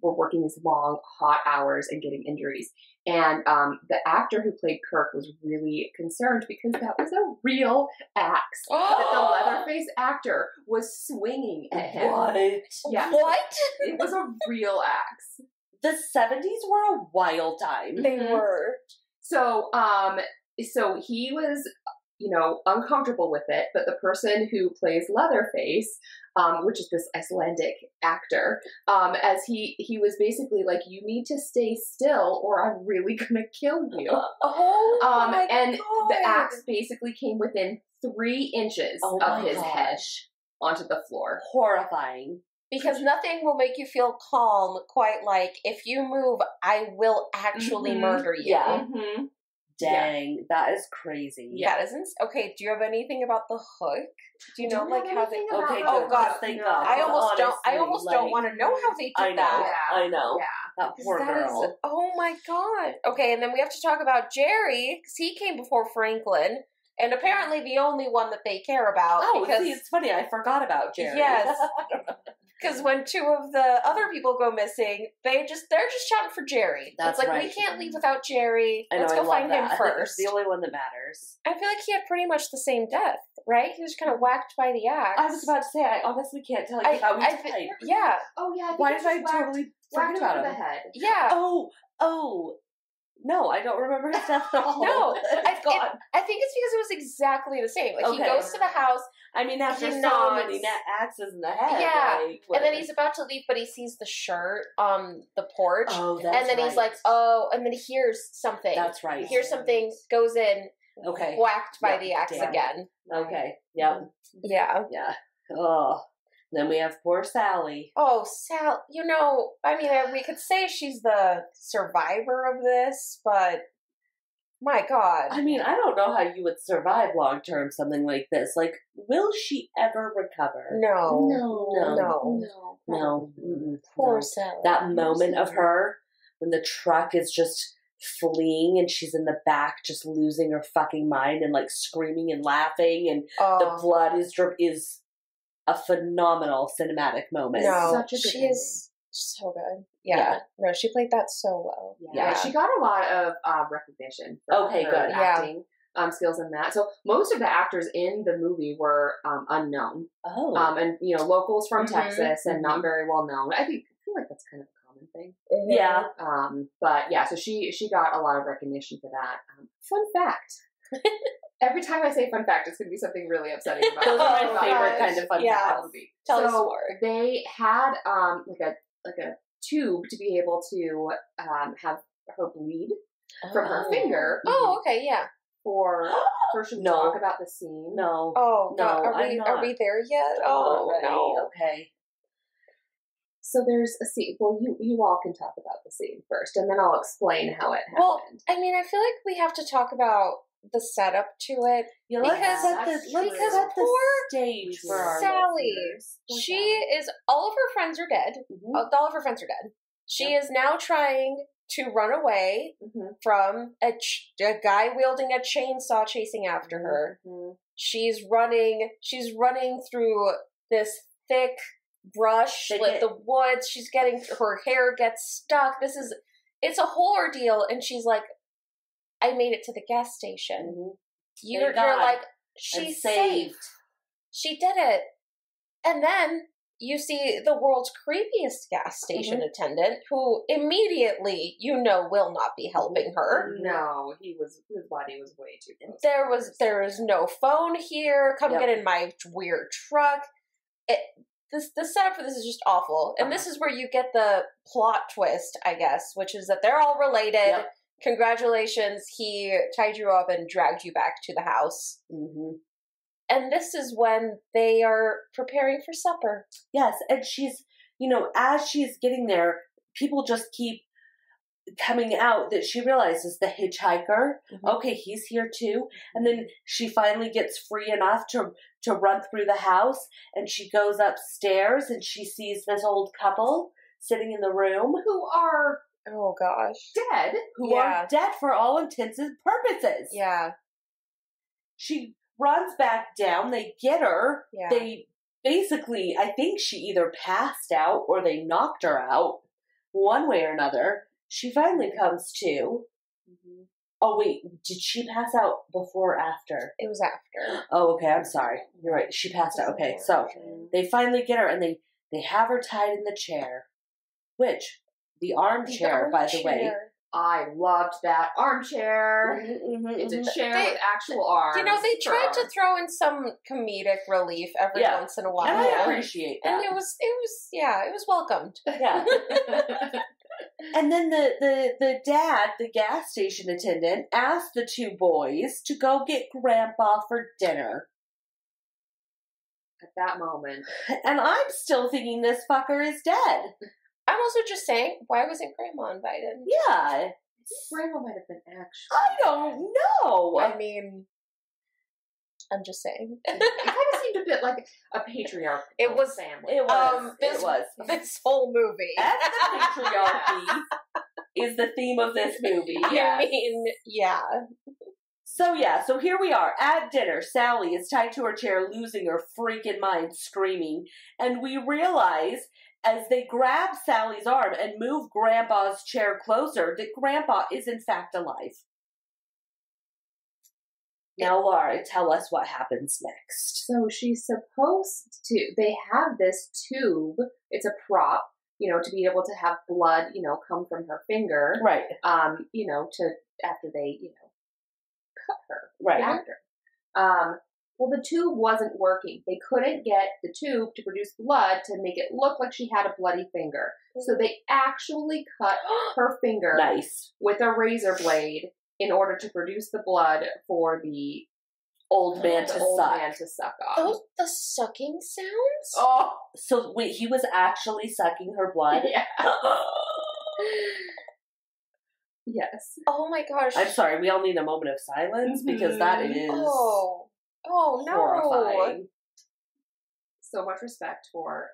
[SPEAKER 1] were working these long, hot hours and getting injuries. And the actor who played Kirk was really concerned because that was a real axe that the Leatherface actor was swinging at him.
[SPEAKER 3] What?
[SPEAKER 1] Yeah.
[SPEAKER 2] What?
[SPEAKER 1] It was a real axe.
[SPEAKER 3] The 70s were a wild time.
[SPEAKER 2] They were.
[SPEAKER 1] So he was, uncomfortable with it, but the person who plays Leatherface, which is this Icelandic actor, as he was basically like, you need to stay still or I'm really gonna kill you.
[SPEAKER 2] My
[SPEAKER 1] and
[SPEAKER 2] God.
[SPEAKER 1] The axe basically came within 3 inches of his head onto the floor.
[SPEAKER 3] Horrifying.
[SPEAKER 2] Because nothing will make you feel calm quite like, if you move, I will actually murder you.
[SPEAKER 3] Yeah. Mm-hmm. Dang, that is crazy.
[SPEAKER 2] Yeah, that isn't okay. Do you have anything about the hook? Do you know like how they?
[SPEAKER 3] Okay,
[SPEAKER 2] oh God,
[SPEAKER 3] thank God.
[SPEAKER 2] I almost don't want to know how they did that.
[SPEAKER 3] I know.
[SPEAKER 1] Yeah,
[SPEAKER 3] that poor girl.
[SPEAKER 2] Oh my God. Okay, and then we have to talk about Jerry because he came before Franklin, and apparently the only one that they care about.
[SPEAKER 3] Oh,
[SPEAKER 2] because,
[SPEAKER 3] see, it's funny. I forgot about Jerry.
[SPEAKER 2] Yes. Because when 2 of the other people go missing, they're just shouting for Jerry.
[SPEAKER 3] That's
[SPEAKER 2] it's like,
[SPEAKER 3] right.
[SPEAKER 2] we can't leave without Jerry.
[SPEAKER 3] I know,
[SPEAKER 2] Let's go find him first.
[SPEAKER 3] He's the only one that matters.
[SPEAKER 2] I feel like he had pretty much the same death, right? He was kind of whacked by the axe.
[SPEAKER 3] I was about to say, I honestly can't tell you how he died.
[SPEAKER 2] Yeah.
[SPEAKER 1] Oh, yeah.
[SPEAKER 3] Why did I totally forget about him?
[SPEAKER 1] The head.
[SPEAKER 2] Yeah.
[SPEAKER 3] Oh. No, I don't remember his death at all.
[SPEAKER 2] No.
[SPEAKER 3] I
[SPEAKER 2] think it's because it was exactly the same. Like, he goes to the house.
[SPEAKER 3] I mean, after so many axes in the head.
[SPEAKER 2] Yeah.
[SPEAKER 3] Like,
[SPEAKER 2] and then he's about to leave, but he sees the shirt on the porch.
[SPEAKER 3] Oh, that's
[SPEAKER 2] And then he's like, and then he hears something.
[SPEAKER 3] That's right.
[SPEAKER 2] He hears something, goes in, whacked by the axe again.
[SPEAKER 3] Okay. Yep.
[SPEAKER 2] Yeah.
[SPEAKER 3] Yeah. Oh. Then we have poor Sally.
[SPEAKER 2] Oh, Sal, I mean, we could say she's the survivor of this, but my God.
[SPEAKER 3] I mean, I don't know how you would survive long-term something like this. Like, will she ever recover?
[SPEAKER 2] No. Poor Sally.
[SPEAKER 3] That moment of her when the truck is just fleeing and she's in the back just losing her fucking mind and like screaming and laughing and the blood is a phenomenal cinematic moment.
[SPEAKER 2] No, she is so good. Yeah. No, she played that so well.
[SPEAKER 1] Yeah. She got a lot of recognition for her
[SPEAKER 3] good.
[SPEAKER 1] acting. skills in that. So most of the actors in the movie were unknown.
[SPEAKER 3] Oh.
[SPEAKER 1] And, locals from Texas and not very well known. I feel like that's kind of a common thing.
[SPEAKER 3] Yeah.
[SPEAKER 1] But yeah, so she got a lot of recognition for that. Fun fact. Every time I say fun fact, it's going to be something really upsetting about
[SPEAKER 3] Those are my favorite kind of fun
[SPEAKER 2] facts.
[SPEAKER 1] movie.
[SPEAKER 2] Tell us
[SPEAKER 1] So
[SPEAKER 2] more.
[SPEAKER 1] they had like a tube to be able to have her bleed from her finger.
[SPEAKER 2] Oh, okay, yeah.
[SPEAKER 1] For she to talk about the scene.
[SPEAKER 3] No.
[SPEAKER 2] Oh,
[SPEAKER 3] no.
[SPEAKER 2] God. Are we there yet? Oh, no.
[SPEAKER 3] Okay.
[SPEAKER 1] So there's a scene. Well, you all can talk about the scene first, and then I'll explain how it happened.
[SPEAKER 2] Well, I mean, I feel like we have to talk about the setup to it.
[SPEAKER 3] Yeah,
[SPEAKER 2] Because
[SPEAKER 3] let's set the
[SPEAKER 2] poor
[SPEAKER 3] stage for our
[SPEAKER 2] Sally,
[SPEAKER 3] listeners.
[SPEAKER 2] she is, all of her friends are dead.
[SPEAKER 3] Mhm.
[SPEAKER 2] All of her friends are dead. She is now trying to run away from a guy wielding a chainsaw chasing after her. She's running through this thick brush, like the woods. She's her hair gets stuck. It's a whole ordeal, and she's like, I made it to the gas station. You're like, she's saved. She did it. And then you see the world's creepiest gas station attendant, who immediately, will not be helping her.
[SPEAKER 1] No, his body was way too close.
[SPEAKER 2] There is no phone here. Come get in my weird truck. The setup for this is just awful. And this is where you get the plot twist, I guess, which is that they're all related. Yep. Congratulations, he tied you up and dragged you back to the house. And this is when they are preparing for supper.
[SPEAKER 3] Yes, and she's, as she's getting there, people just keep coming out that she realizes the hitchhiker, okay, he's here too. And then she finally gets free enough to run through the house, and she goes upstairs and she sees this old couple sitting in the room
[SPEAKER 1] who are,
[SPEAKER 2] oh gosh,
[SPEAKER 1] dead.
[SPEAKER 3] Who are dead for all intents and purposes.
[SPEAKER 2] Yeah.
[SPEAKER 3] She runs back down. They get her.
[SPEAKER 2] Yeah.
[SPEAKER 3] They basically, I think she either passed out or they knocked her out. One way or another. She finally comes to. Oh, wait. Did she pass out before or after?
[SPEAKER 2] It was after.
[SPEAKER 3] Oh, okay. I'm sorry. You're right. She passed out. Okay. So they finally get her, and they have her tied in the chair. Which, the armchair, by the way.
[SPEAKER 1] I loved that armchair. It's a chair with actual arms.
[SPEAKER 2] They tried to throw in some comedic relief every once in a while.
[SPEAKER 3] And I appreciate that.
[SPEAKER 2] And it was welcomed.
[SPEAKER 3] Yeah. And then the dad, the gas station attendant, asked the two boys to go get Grandpa for dinner.
[SPEAKER 1] At that moment.
[SPEAKER 3] And I'm still thinking this fucker is dead.
[SPEAKER 2] I'm also just saying, why wasn't Grandma invited?
[SPEAKER 3] Yeah.
[SPEAKER 1] Grandma might have been actually.
[SPEAKER 3] I don't know.
[SPEAKER 2] I mean, I'm just saying.
[SPEAKER 1] It kind of seemed a bit like a patriarchal family.
[SPEAKER 3] It was. It was.
[SPEAKER 2] This whole movie.
[SPEAKER 3] And the patriarchy is the theme of this movie.
[SPEAKER 2] I mean, yeah.
[SPEAKER 3] So here we are at dinner. Sally is tied to her chair, losing her freaking mind, screaming. And we realize, as they grab Sally's arm and move Grandpa's chair closer, that Grandpa is in fact alive. Now, Laura, tell us what happens next.
[SPEAKER 1] So she's supposed to, they have this tube, it's a prop, to be able to have blood, come from her finger.
[SPEAKER 3] Right.
[SPEAKER 1] After they, cut her.
[SPEAKER 3] Right.
[SPEAKER 1] After. Well, the tube wasn't working. They couldn't get the tube to produce blood to make it look like she had a bloody finger. So they actually cut her finger with a razor blade in order to produce the blood for the
[SPEAKER 3] old man to
[SPEAKER 1] suck off.
[SPEAKER 2] The sucking sounds?
[SPEAKER 3] Oh, so wait, he was actually sucking her blood?
[SPEAKER 1] Yeah. Yes.
[SPEAKER 2] Oh my gosh.
[SPEAKER 3] I'm sorry, we all need a moment of silence because that is
[SPEAKER 2] oh no.
[SPEAKER 3] horrifying.
[SPEAKER 1] So much respect for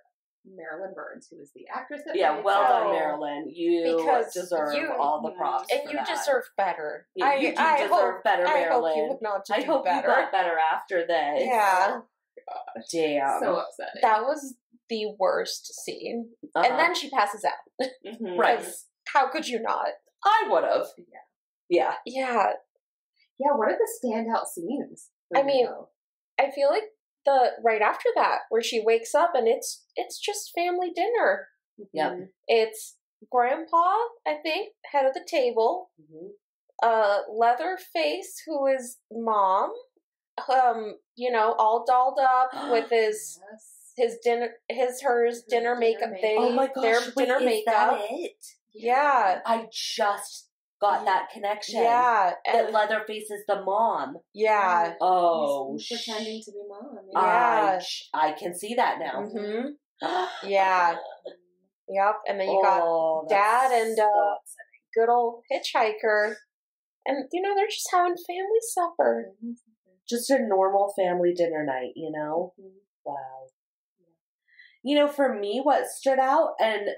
[SPEAKER 1] Marilyn Burns, who is the actress that
[SPEAKER 3] well done, Marilyn. You deserve all the props.
[SPEAKER 2] And you deserve better.
[SPEAKER 3] Yeah, you deserve better, Marilyn.
[SPEAKER 2] I hope you went on to
[SPEAKER 3] I hope
[SPEAKER 2] better.
[SPEAKER 3] You got better after this.
[SPEAKER 2] Yeah.
[SPEAKER 1] Gosh.
[SPEAKER 3] Damn.
[SPEAKER 1] So upsetting.
[SPEAKER 2] That was the worst scene. And then she passes out.
[SPEAKER 3] Right.
[SPEAKER 2] How could you not?
[SPEAKER 3] I would have.
[SPEAKER 1] Yeah.
[SPEAKER 2] Yeah.
[SPEAKER 1] Yeah, what are the standout scenes?
[SPEAKER 2] I mean, I feel like the right after that, where she wakes up and it's just family dinner.
[SPEAKER 3] Yep.
[SPEAKER 2] It's Grandpa, I think, head of the table. Leatherface, who is Mom. All dolled up with his dinner, hers dinner makeup.
[SPEAKER 3] Oh my gosh,
[SPEAKER 2] their dinner makeup.
[SPEAKER 3] That it?
[SPEAKER 2] Yeah.
[SPEAKER 3] I just got that connection.
[SPEAKER 2] Yeah.
[SPEAKER 3] That Leatherface is the mom.
[SPEAKER 2] Yeah.
[SPEAKER 3] Oh,
[SPEAKER 1] he's pretending to be Mom.
[SPEAKER 2] Yeah.
[SPEAKER 3] I can see that now.
[SPEAKER 2] Mm-hmm. Yeah. Yep. And then you got Dad and good old hitchhiker. And, they're just having family supper.
[SPEAKER 3] Just a normal family dinner night, Wow. For me, what stood out and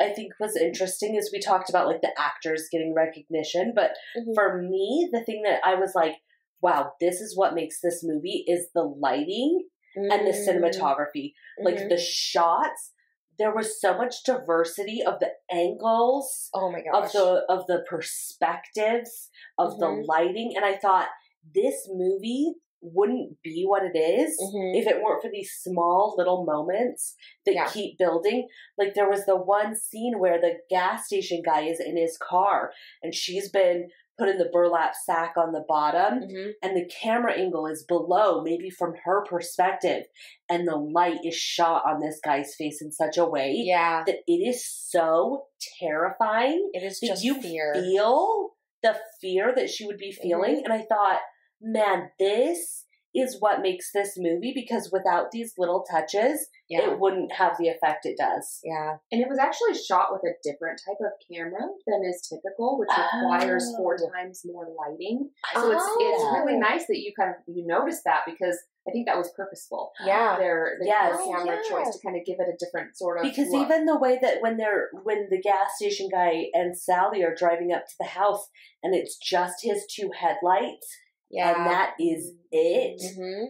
[SPEAKER 3] I think was interesting is we talked about, like, the actors getting recognition. But for me, the thing that I was like, wow, this is what makes this movie is the lighting and the cinematography. Like, the shots. There was so much diversity of the angles.
[SPEAKER 2] Oh my gosh.
[SPEAKER 3] Of the perspectives, of the lighting. And I thought, this movie wouldn't be what it is if it weren't for these small little moments that keep building. Like, there was the one scene where the gas station guy is in his car and she's been put in the burlap sack on the bottom and the camera angle is below, maybe from her perspective, and the light is shot on this guy's face in such a way that it is so terrifying.
[SPEAKER 2] It is
[SPEAKER 3] that
[SPEAKER 2] just
[SPEAKER 3] you
[SPEAKER 2] fear.
[SPEAKER 3] Feel the fear that she would be feeling. And I thought, man, this is what makes this movie, because without these little touches, it wouldn't have the effect it does.
[SPEAKER 2] Yeah.
[SPEAKER 1] And it was actually shot with a different type of camera than is typical, which requires 4 times more lighting. So it's really nice that you you noticed that, because I think that was purposeful.
[SPEAKER 2] Yeah.
[SPEAKER 1] Their camera choice to kind of give it a different sort of
[SPEAKER 3] because
[SPEAKER 1] look.
[SPEAKER 3] even the way that when the gas station guy and Sally are driving up to the house and it's just his 2 headlights, and that is it.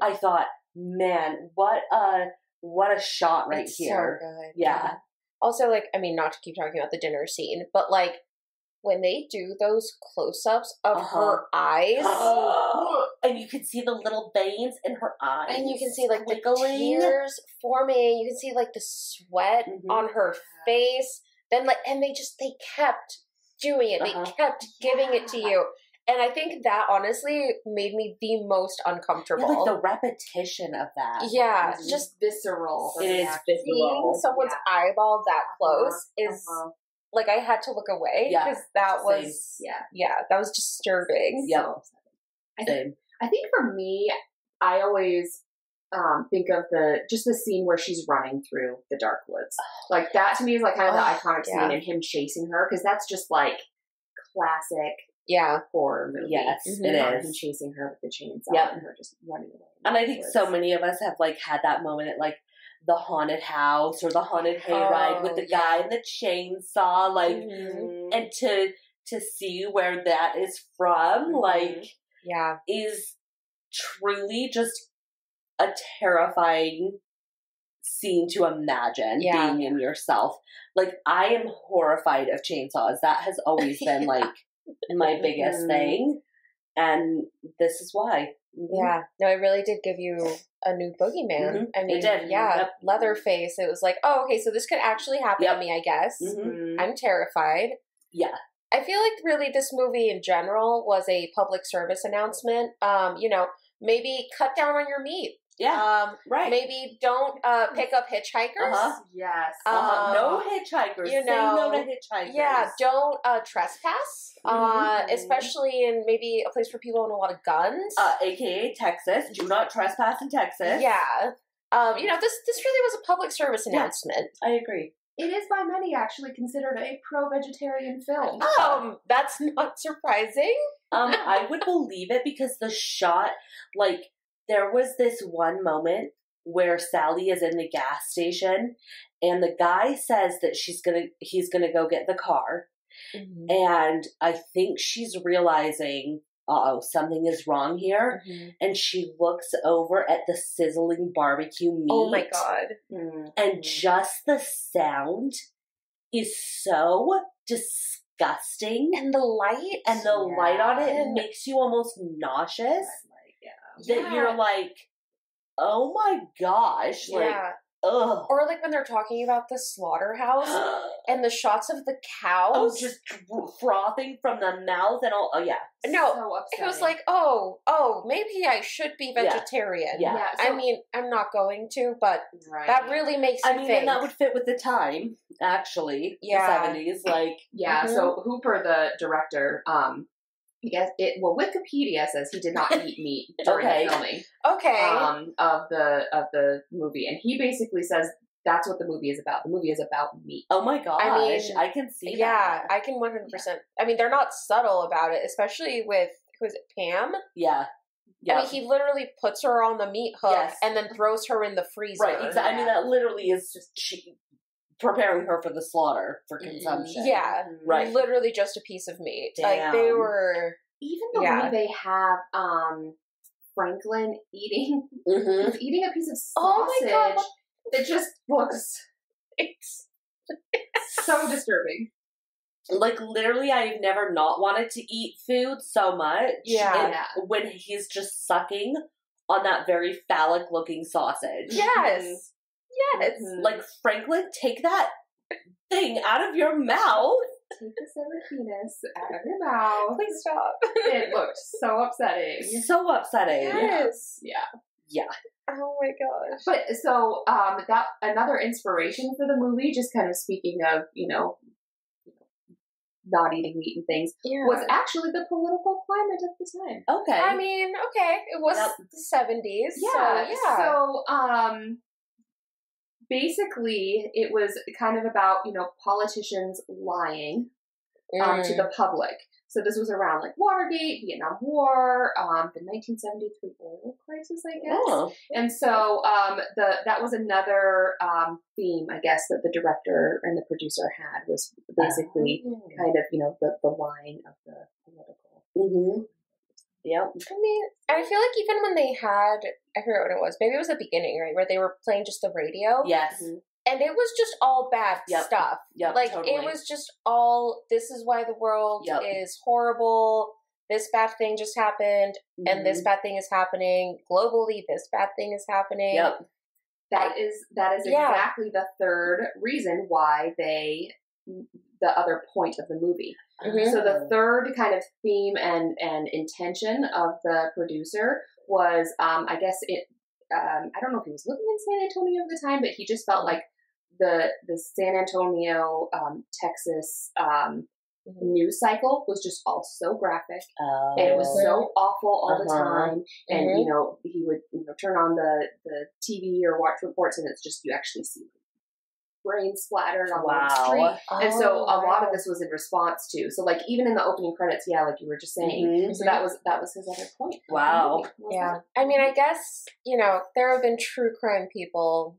[SPEAKER 3] I thought, man, what a shot right here.
[SPEAKER 2] So good.
[SPEAKER 3] Yeah.
[SPEAKER 2] Also, like, I mean, not to keep talking about the dinner scene, but like when they do those close-ups of her eyes,
[SPEAKER 3] and you can see the little veins in her eyes,
[SPEAKER 2] and you can see like
[SPEAKER 3] wiggling.
[SPEAKER 2] the tears forming. You can see like the sweat on her face. Then they kept doing it. They kept giving it to you. And I think that honestly made me the most uncomfortable.
[SPEAKER 3] Yeah, like the repetition of that.
[SPEAKER 2] Yeah,
[SPEAKER 1] it's just visceral.
[SPEAKER 3] It is visceral.
[SPEAKER 2] Seeing someone's eyeball that close is like, I had to look away because that was that was disturbing.
[SPEAKER 3] Yep.
[SPEAKER 1] So I think for me, I always think of the scene where she's running through the dark woods. Like, that to me is like kind of the iconic scene, and him chasing her, because that's just like classic. Horror movie.
[SPEAKER 3] Yes, it is.
[SPEAKER 1] Him chasing her with the chainsaw and her just running away.
[SPEAKER 3] And I think so many of us have like had that moment at like the haunted house or the haunted hayride with the guy and the chainsaw, like, and to see where that is from, like, is truly just a terrifying scene to imagine being in yourself. Like, I am horrified of chainsaws. That has always been like my biggest thing, and this is why.
[SPEAKER 2] Yeah, no, it really did give you a new boogeyman. I mean,
[SPEAKER 3] it did.
[SPEAKER 2] Leatherface. It was like, oh, okay, so this could actually happen to me, I guess. I'm terrified.
[SPEAKER 3] Yeah.
[SPEAKER 2] I feel like really this movie in general was a public service announcement. Maybe cut down on your meat.
[SPEAKER 3] Yeah, right.
[SPEAKER 2] Maybe don't pick up hitchhikers.
[SPEAKER 1] Yes.
[SPEAKER 3] No hitchhikers. Say no to hitchhikers.
[SPEAKER 2] Yeah, don't trespass. Especially in maybe a place where people own a lot of guns.
[SPEAKER 3] AKA Texas. Do not trespass in Texas.
[SPEAKER 2] Yeah. This really was a public service announcement.
[SPEAKER 3] I agree.
[SPEAKER 1] It is by many actually considered a pro-vegetarian film.
[SPEAKER 2] That's not surprising.
[SPEAKER 3] I would believe it, because the shot, like, there was this one moment where Sally is in the gas station and the guy says that he's gonna go get the car. And I think she's realizing, something is wrong here. And she looks over at the sizzling barbecue meat.
[SPEAKER 2] Oh my God.
[SPEAKER 3] And just the sound is so disgusting. disgusting.
[SPEAKER 2] And the light.
[SPEAKER 3] And the light on it
[SPEAKER 2] And-
[SPEAKER 3] makes you almost nauseous. That you're like, oh my gosh. Like,
[SPEAKER 2] yeah.
[SPEAKER 3] ugh.
[SPEAKER 2] Or like when they're talking about the slaughterhouse and the shots of the cows.
[SPEAKER 3] Oh, just frothing from the mouth and all. Oh, yeah.
[SPEAKER 2] No,
[SPEAKER 1] So
[SPEAKER 2] it was
[SPEAKER 1] upsetting.
[SPEAKER 2] like, maybe I should be vegetarian.
[SPEAKER 3] Yeah.
[SPEAKER 2] I mean, I'm not going to, but
[SPEAKER 1] Right.
[SPEAKER 2] that really makes you think.
[SPEAKER 3] And that would fit with the time, actually.
[SPEAKER 2] Yeah.
[SPEAKER 3] The 70s. Like,
[SPEAKER 1] Yeah, so Hooper, the director, Wikipedia says he did not eat meat during the filming
[SPEAKER 2] Okay.
[SPEAKER 1] of the movie, and he basically says that's what the movie is about. The movie is about meat.
[SPEAKER 3] oh my gosh.
[SPEAKER 2] I mean,
[SPEAKER 3] I can see
[SPEAKER 2] Yeah,
[SPEAKER 3] that.
[SPEAKER 2] I can 100%. I mean, they're not subtle about it, especially with, who is it, Pam?
[SPEAKER 3] Yeah. Yeah.
[SPEAKER 2] I mean, he literally puts her on the meat hook
[SPEAKER 3] Yes.
[SPEAKER 2] and then throws her in the freezer.
[SPEAKER 3] Right, exactly. I mean, that literally is just preparing her for the slaughter for consumption.
[SPEAKER 2] Yeah,
[SPEAKER 3] Right.
[SPEAKER 2] literally just a piece of meat.
[SPEAKER 3] Damn.
[SPEAKER 2] Like, they were...
[SPEAKER 1] Even the way they have Franklin eating
[SPEAKER 3] Mm-hmm.
[SPEAKER 1] he's eating a piece of
[SPEAKER 2] Oh my
[SPEAKER 1] sausage.
[SPEAKER 2] God.
[SPEAKER 1] It just looks
[SPEAKER 2] It's...
[SPEAKER 1] so disturbing.
[SPEAKER 3] Like, literally, I've never not wanted to eat food so much.
[SPEAKER 2] Yeah.
[SPEAKER 3] And when he's just sucking on that very phallic-looking sausage.
[SPEAKER 2] Yes. Yes.
[SPEAKER 1] Mhm.
[SPEAKER 3] Like, Franklin, take that thing out of your mouth.
[SPEAKER 1] Take the severed penis out of your mouth.
[SPEAKER 2] Please stop.
[SPEAKER 1] It looked so upsetting.
[SPEAKER 3] So upsetting.
[SPEAKER 2] Yes.
[SPEAKER 1] Yeah.
[SPEAKER 2] Oh my gosh.
[SPEAKER 1] But so that another inspiration for the movie, just kind of speaking of, not eating meat and things,
[SPEAKER 2] Yeah.
[SPEAKER 1] was actually the political climate at the time.
[SPEAKER 3] Okay.
[SPEAKER 2] I mean, okay, it was
[SPEAKER 3] Yep.
[SPEAKER 2] the 70s.
[SPEAKER 1] Yeah.
[SPEAKER 2] So, yeah.
[SPEAKER 1] So basically it was kind of about, politicians lying to the public. So this was around like Watergate, Vietnam War, the 1973 oil crisis, I guess.
[SPEAKER 3] Oh.
[SPEAKER 1] And so that was another theme, I guess, that the director and the producer had, was basically kind of, the line of the political.
[SPEAKER 3] Mm-hmm. Yep.
[SPEAKER 2] I mean, I feel like even when they had, I forget what it was, maybe it was the beginning, right, where they were playing just the radio.
[SPEAKER 3] Yes.
[SPEAKER 1] Mhm.
[SPEAKER 2] And it was just all bad stuff.
[SPEAKER 3] Yep.
[SPEAKER 2] Like,
[SPEAKER 3] totally.
[SPEAKER 2] it was just all, this is why the world
[SPEAKER 3] Yep.
[SPEAKER 2] is horrible, this bad thing just happened, and this bad thing is happening. Globally, this bad thing is happening.
[SPEAKER 3] Yep.
[SPEAKER 1] That is
[SPEAKER 2] Yeah.
[SPEAKER 1] exactly the third reason why the other point of the movie.
[SPEAKER 2] Mhm.
[SPEAKER 1] So the third kind of theme and intention of the producer was, I guess I don't know if he was living in San Antonio at the time, but he just felt like the San Antonio, Texas news cycle was just all so graphic. And it was so awful all the time. And, he would turn on the TV or watch reports, and it's just, you actually see brain splattered on the street. And so a lot of this was in response to. So like even in the opening credits, like you were just saying.
[SPEAKER 3] Mhm.
[SPEAKER 1] So that was his other point.
[SPEAKER 3] Wow.
[SPEAKER 2] Yeah. I mean, I guess, there have been true crime people,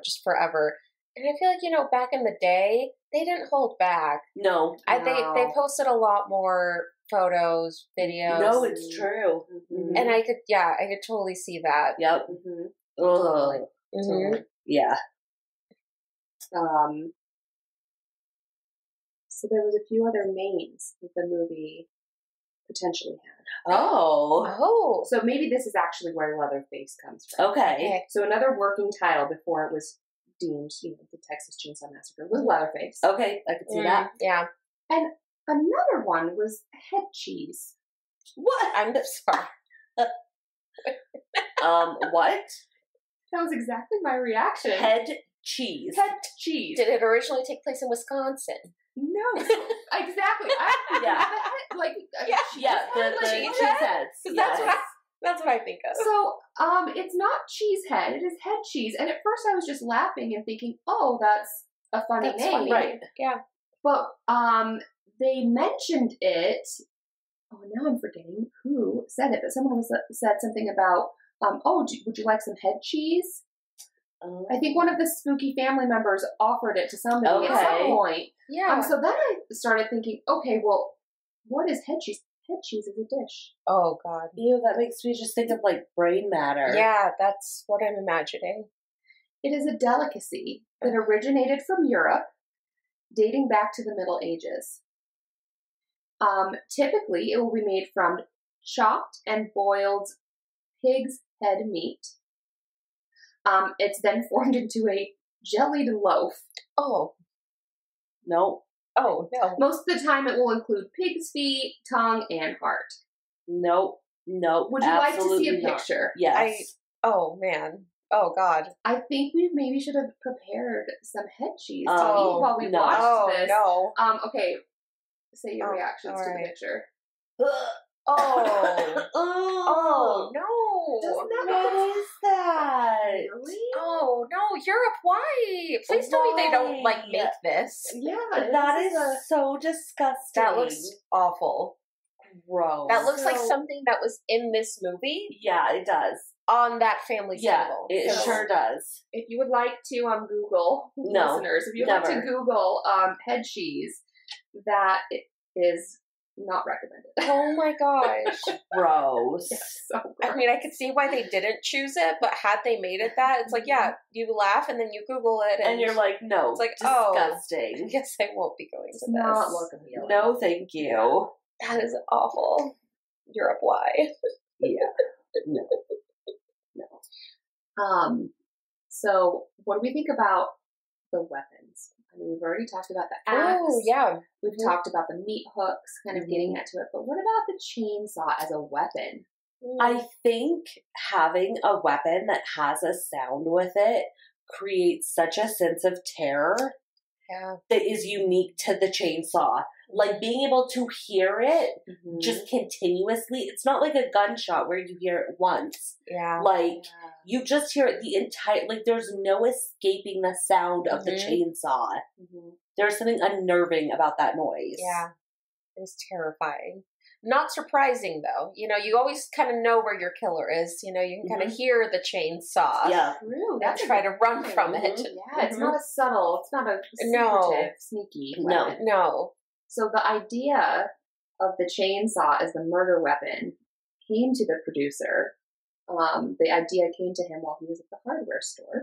[SPEAKER 2] just forever. And I feel like, back in the day, they didn't hold back.
[SPEAKER 3] No.
[SPEAKER 2] They posted a lot more photos, videos.
[SPEAKER 3] No, it's true.
[SPEAKER 1] Mhm.
[SPEAKER 2] And I could totally see that.
[SPEAKER 3] Yep.
[SPEAKER 1] Mhm.
[SPEAKER 3] Ugh.
[SPEAKER 2] Mhm.
[SPEAKER 3] Yeah.
[SPEAKER 1] So there was a few other names that the movie potentially had.
[SPEAKER 3] Oh.
[SPEAKER 2] Oh.
[SPEAKER 1] So maybe this is actually where Leatherface comes from.
[SPEAKER 3] Okay.
[SPEAKER 1] So another working title before it was deemed, the Texas Chainsaw Massacre was Leatherface.
[SPEAKER 3] Okay. I can see that.
[SPEAKER 2] Yeah.
[SPEAKER 1] And another one was head cheese.
[SPEAKER 3] What?
[SPEAKER 2] I'm sorry.
[SPEAKER 3] What?
[SPEAKER 1] That was exactly my reaction.
[SPEAKER 3] Head cheese.
[SPEAKER 1] Head cheese.
[SPEAKER 2] Did it originally take place in Wisconsin?
[SPEAKER 1] No, exactly.
[SPEAKER 3] Yeah. The
[SPEAKER 1] cheese
[SPEAKER 3] cheese heads.
[SPEAKER 2] That's what I think of.
[SPEAKER 1] So, it's not cheese head. It is head cheese. And at first, I was just laughing and thinking, "Oh, that's a funny
[SPEAKER 2] That's
[SPEAKER 1] name."
[SPEAKER 2] funny.
[SPEAKER 3] Right.
[SPEAKER 2] Yeah.
[SPEAKER 1] But they mentioned it. Oh, now I'm forgetting who said it. But someone said something about, would you like some head cheese? I think one of the spooky family members offered it to somebody at some point.
[SPEAKER 2] Yeah.
[SPEAKER 1] So then I started thinking, okay, well, what is head cheese? Head cheese is a dish.
[SPEAKER 2] Oh, God.
[SPEAKER 3] Ew, that makes me just think of like brain matter.
[SPEAKER 2] Yeah, that's what I'm imagining.
[SPEAKER 1] It is a delicacy that originated from Europe, dating back to the Middle Ages. Typically, it will be made from chopped and boiled pig's head meat. It's then formed into a jellied loaf.
[SPEAKER 2] Oh.
[SPEAKER 3] No.
[SPEAKER 2] Oh, no.
[SPEAKER 1] Most of the time, it will include pig's feet, tongue, and heart.
[SPEAKER 3] Nope.
[SPEAKER 1] Would you like to see a picture?
[SPEAKER 3] Yes.
[SPEAKER 2] Oh, man. Oh, God.
[SPEAKER 1] I think we maybe should have prepared some head cheese to eat
[SPEAKER 3] Oh,
[SPEAKER 1] while we
[SPEAKER 3] no.
[SPEAKER 1] watched this.
[SPEAKER 2] No.
[SPEAKER 1] Okay, say your reactions to
[SPEAKER 2] right.
[SPEAKER 1] the picture.
[SPEAKER 2] Oh.
[SPEAKER 3] Oh.
[SPEAKER 2] No.
[SPEAKER 1] Doesn't that
[SPEAKER 3] What is that?
[SPEAKER 1] Really?
[SPEAKER 2] Oh, no. Europe, why? Please tell me they don't, like, make this.
[SPEAKER 1] Yeah,
[SPEAKER 3] That is so disgusting.
[SPEAKER 2] That looks awful.
[SPEAKER 3] gross.
[SPEAKER 2] That looks like something that was in this movie
[SPEAKER 3] Yeah, it does.
[SPEAKER 2] on that family table.
[SPEAKER 3] It
[SPEAKER 1] So-
[SPEAKER 3] sure does.
[SPEAKER 1] If you would like to Google,
[SPEAKER 3] No,
[SPEAKER 1] listeners, if you would
[SPEAKER 3] never.
[SPEAKER 1] like to Google head cheese, that is not recommended.
[SPEAKER 2] Oh my gosh.
[SPEAKER 3] Gross.
[SPEAKER 1] Yes, so
[SPEAKER 2] I
[SPEAKER 1] gross.
[SPEAKER 2] mean, I could see why they didn't choose it, but had they made it that, it's like, yeah, you laugh and then you Google it
[SPEAKER 3] And you're like, no,
[SPEAKER 2] it's like,
[SPEAKER 3] disgusting.
[SPEAKER 2] I guess I won't be going
[SPEAKER 1] It's
[SPEAKER 2] to
[SPEAKER 1] not
[SPEAKER 2] this.
[SPEAKER 1] look appealing.
[SPEAKER 3] No, thank you.
[SPEAKER 2] That is awful. Europe, why?
[SPEAKER 3] Yeah. No.
[SPEAKER 1] So what do we think about the weapons? I mean, we've already talked about the axe.
[SPEAKER 2] Oh, yeah.
[SPEAKER 1] We've talked about the meat hooks, kind of getting into it. But what about the chainsaw as a weapon?
[SPEAKER 3] I think having a weapon that has a sound with it creates such a sense of terror
[SPEAKER 2] Yeah.
[SPEAKER 3] that is unique to the chainsaw. Like being able to hear it just continuously. It's not like a gunshot where you hear it once.
[SPEAKER 2] Yeah.
[SPEAKER 3] Like you just hear it the entire, like there's no escaping the sound of the chainsaw. There's something unnerving about that noise.
[SPEAKER 2] Yeah. It was terrifying. Not surprising, though. You know, you always kind of know where your killer is. You know, you can kind of hear the chainsaw.
[SPEAKER 3] Yeah.
[SPEAKER 1] True.
[SPEAKER 2] And
[SPEAKER 1] That's
[SPEAKER 2] try to run from it.
[SPEAKER 1] Yeah, it's not a subtle, it's not a
[SPEAKER 2] No.
[SPEAKER 1] secretive, sneaky
[SPEAKER 3] No.
[SPEAKER 1] weapon.
[SPEAKER 2] No.
[SPEAKER 1] So the idea of the chainsaw as the murder weapon came to the producer. The idea came to him while he was at the hardware store.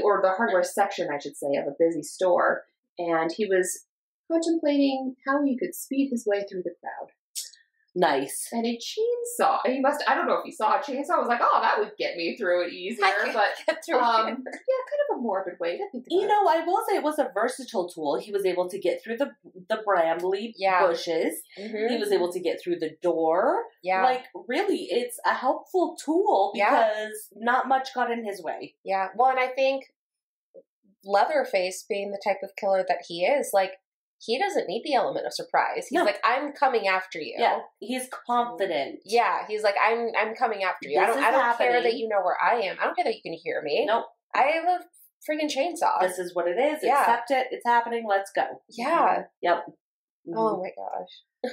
[SPEAKER 1] Or the hardware section, I should say, of a busy store. And he was contemplating how he could speed his way through the crowd.
[SPEAKER 3] Nice.
[SPEAKER 1] And a chainsaw, I don't know if he saw a chainsaw, I was like, oh, that would get me through it easier. But,
[SPEAKER 2] Get through
[SPEAKER 1] yeah,
[SPEAKER 2] here.
[SPEAKER 1] kind of a morbid way to think about
[SPEAKER 3] You
[SPEAKER 1] it.
[SPEAKER 3] know, I will say it was a versatile tool. He was able to get through the brambly bushes. He was able to get through the door.
[SPEAKER 2] Yeah.
[SPEAKER 3] Like, really, it's a helpful tool because not much got in his way.
[SPEAKER 2] Yeah. Well, and I think Leatherface, being the type of killer that he is, like, he doesn't need the element of surprise. He's like, I'm coming after you.
[SPEAKER 3] Yeah. He's confident.
[SPEAKER 2] Yeah. He's like, I'm coming after you.
[SPEAKER 3] This
[SPEAKER 2] I don't
[SPEAKER 3] is
[SPEAKER 2] care
[SPEAKER 3] happening.
[SPEAKER 2] that you know where I am. I don't care that you can hear me.
[SPEAKER 3] Nope.
[SPEAKER 2] I have a freaking chainsaw.
[SPEAKER 3] This is what it is.
[SPEAKER 2] Yeah.
[SPEAKER 3] Accept it. It's happening. Let's go.
[SPEAKER 2] Yeah.
[SPEAKER 3] Yep.
[SPEAKER 2] Oh my gosh.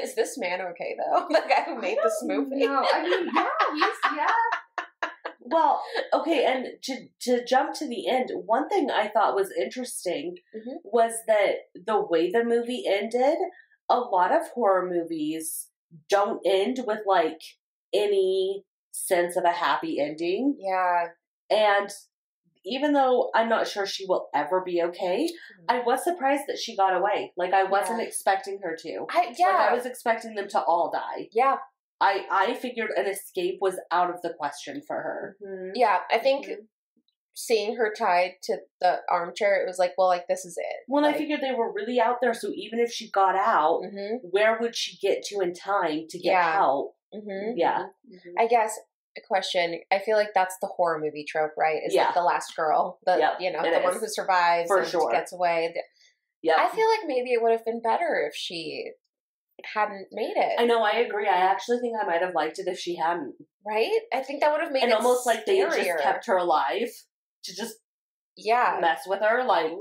[SPEAKER 2] Is this man okay though? The guy who made this movie?
[SPEAKER 1] No, I mean, yeah.
[SPEAKER 3] Well, okay, and to jump to the end, one thing I thought was interesting was that the way the movie ended, a lot of horror movies don't end with, like, any sense of a happy ending.
[SPEAKER 2] Yeah.
[SPEAKER 3] And even though I'm not sure she will ever be okay, I was surprised that she got away. Like, I wasn't expecting her to. Like, I was expecting them to all die.
[SPEAKER 2] Yeah.
[SPEAKER 3] I figured an escape was out of the question for her.
[SPEAKER 2] Yeah, I think seeing her tied to the armchair, it was like, well, like, this is it.
[SPEAKER 3] Well,
[SPEAKER 2] like,
[SPEAKER 3] I figured they were really out there, so even if she got out, where would she get to in time to get help? Yeah.
[SPEAKER 2] I guess a question. I feel like that's the horror movie trope, right? Is like the last girl, the one who survives and gets away.
[SPEAKER 3] Yeah.
[SPEAKER 2] I feel like maybe it would have been better if she hadn't made it.
[SPEAKER 3] I know, I agree. I actually think I might have liked it if she hadn't.
[SPEAKER 2] Right? I think that would have made
[SPEAKER 3] and
[SPEAKER 2] it
[SPEAKER 3] almost like they just
[SPEAKER 2] scarier.
[SPEAKER 3] kept her alive to just mess with her. Like,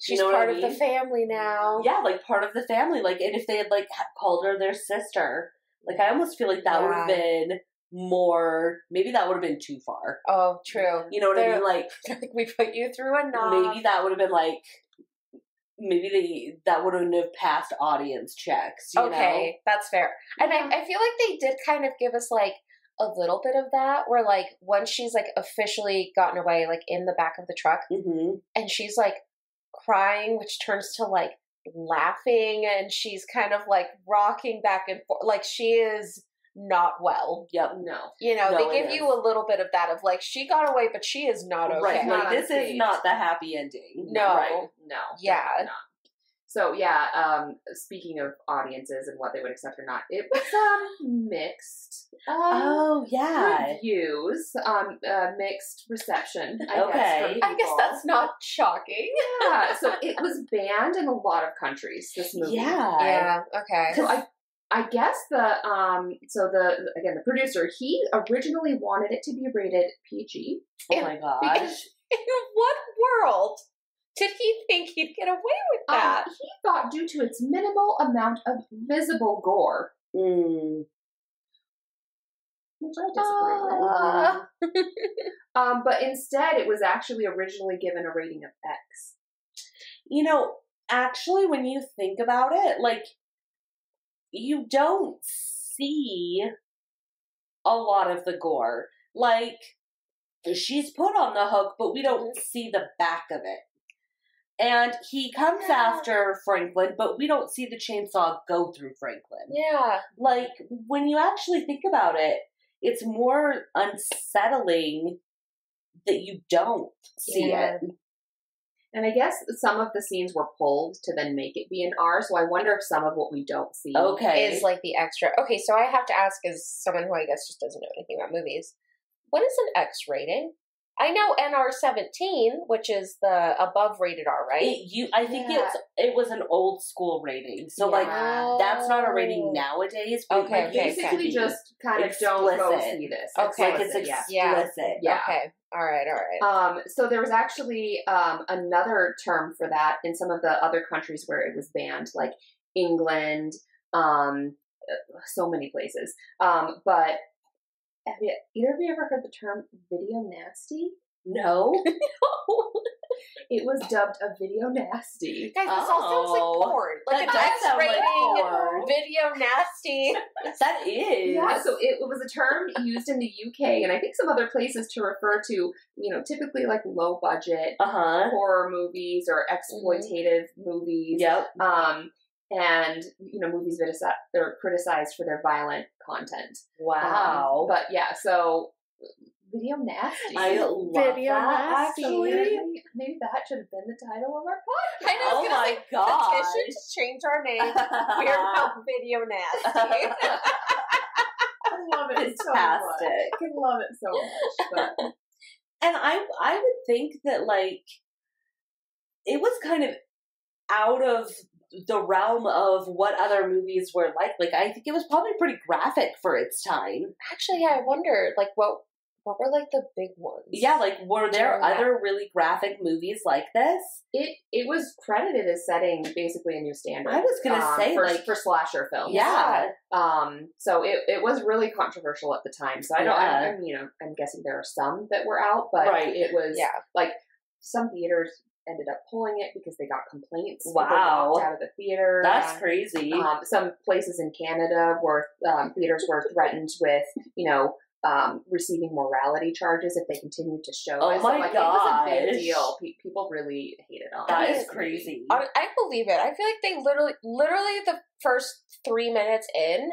[SPEAKER 2] she's
[SPEAKER 3] you know
[SPEAKER 2] part
[SPEAKER 3] what I
[SPEAKER 2] of the
[SPEAKER 3] mean?
[SPEAKER 2] family now.
[SPEAKER 3] Yeah, like part of the family. Like, and if they had like called her their sister, like I almost feel like that would have been more. Maybe that would have been too far.
[SPEAKER 2] Oh, true.
[SPEAKER 3] You know what I mean? Like,
[SPEAKER 2] we put you through a knob.
[SPEAKER 3] Maybe that would have been like. Maybe that wouldn't have passed audience checks. You know?
[SPEAKER 2] That's fair. And I feel like they did kind of give us like a little bit of that, where like once she's like officially gotten away, like in the back of the truck, and she's like crying, which turns to like laughing and she's kind of like rocking back and forth. Like she is not well.
[SPEAKER 3] Yep.
[SPEAKER 1] No.
[SPEAKER 2] You know,
[SPEAKER 3] No,
[SPEAKER 2] they give you a little bit of that of like, she got away, but she is not okay.
[SPEAKER 3] Right. Like, this
[SPEAKER 1] unscathed.
[SPEAKER 3] is not the happy ending.
[SPEAKER 2] No.
[SPEAKER 3] Right.
[SPEAKER 1] No.
[SPEAKER 2] Yeah.
[SPEAKER 1] definitely not. So yeah, speaking of audiences and what they would accept or not, it was mixed.
[SPEAKER 3] Oh yeah.
[SPEAKER 1] Reviews, mixed reception. I
[SPEAKER 3] Okay.
[SPEAKER 1] guess, from
[SPEAKER 2] I guess
[SPEAKER 1] people.
[SPEAKER 2] that's not shocking.
[SPEAKER 1] Yeah. So it was banned in a lot of countries. This movie.
[SPEAKER 3] Yeah.
[SPEAKER 2] Yeah, okay.
[SPEAKER 1] So I guess the producer, he originally wanted it to be rated PG.
[SPEAKER 3] Oh my gosh.
[SPEAKER 1] Because
[SPEAKER 2] In what world did he think he'd get away with that?
[SPEAKER 1] he thought due to its minimal amount of visible gore, which I disagree with. But instead, it was actually originally given a rating of X.
[SPEAKER 3] You know, actually, when you think about it, like, you don't see a lot of the gore. Like, she's put on the hook, but we don't see the back of it. And he comes after Franklin, but we don't see the chainsaw go through Franklin.
[SPEAKER 2] Yeah.
[SPEAKER 3] Like, when you actually think about it, it's more unsettling that you don't see it.
[SPEAKER 1] And I guess some of the scenes were pulled to then make it be an R, so I wonder if some of what we don't see
[SPEAKER 2] is like the extra. Okay, so I have to ask, as someone who I guess just doesn't know anything about movies, what is an X rating? I know NR-17, which is the above rated R, right?
[SPEAKER 3] I think it was an old school rating, so like that's not a rating nowadays. But
[SPEAKER 2] Okay,
[SPEAKER 1] basically just kind of don't go see this.
[SPEAKER 2] Okay,
[SPEAKER 3] like it's explicit.
[SPEAKER 2] Yeah. Okay, all right.
[SPEAKER 1] So there was actually another term for that in some of the other countries where it was banned, like England, so many places. But have either of you ever heard the term video nasty?
[SPEAKER 3] No.
[SPEAKER 1] It was dubbed a video nasty.
[SPEAKER 2] Guys, this all sounds like porn. Like
[SPEAKER 3] That
[SPEAKER 2] an
[SPEAKER 3] does
[SPEAKER 2] X
[SPEAKER 3] sound like
[SPEAKER 2] rating,
[SPEAKER 3] porn.
[SPEAKER 2] video nasty.
[SPEAKER 3] That is.
[SPEAKER 1] Yeah, so it was a term used in the UK and I think some other places to refer to, you know, typically like low budget horror movies or exploitative movies.
[SPEAKER 3] Yep.
[SPEAKER 1] And, you know, movies that are criticized for their violent content.
[SPEAKER 3] Wow.
[SPEAKER 1] But yeah, so video nasty.
[SPEAKER 3] I love
[SPEAKER 2] Video
[SPEAKER 3] that,
[SPEAKER 2] nasty.
[SPEAKER 3] actually.
[SPEAKER 1] Maybe that should have been the title of our podcast.
[SPEAKER 2] I know, I was gonna say,
[SPEAKER 3] gosh.
[SPEAKER 2] petition to change our name. We're about video nasty.
[SPEAKER 1] I love it so much. I love it so much. But.
[SPEAKER 3] And I would think that, like, it was kind of out of the realm of what other movies were like. Like, I think it was probably pretty graphic for its time.
[SPEAKER 2] Actually, yeah, I wondered, like, what were, like, the big ones?
[SPEAKER 3] Yeah, like, were there
[SPEAKER 2] Yeah.
[SPEAKER 3] other really graphic movies like this?
[SPEAKER 1] It was credited as setting basically a new standard.
[SPEAKER 3] I was gonna say, like,
[SPEAKER 1] for slasher films.
[SPEAKER 3] Yeah.
[SPEAKER 1] So it was really controversial at the time. So I don't. I'm guessing there are some that were out, but it was like some theaters ended up pulling it because they got complaints.
[SPEAKER 3] Wow.
[SPEAKER 1] People walked out of the theater.
[SPEAKER 3] That's crazy.
[SPEAKER 1] Some places in Canada where theaters were threatened with, receiving morality charges if they continued to show it.
[SPEAKER 3] Oh my
[SPEAKER 1] It was a big
[SPEAKER 3] gosh.
[SPEAKER 1] deal. People really hated on it.
[SPEAKER 3] That is crazy.
[SPEAKER 2] I believe it. I feel like they literally the first 3 minutes in,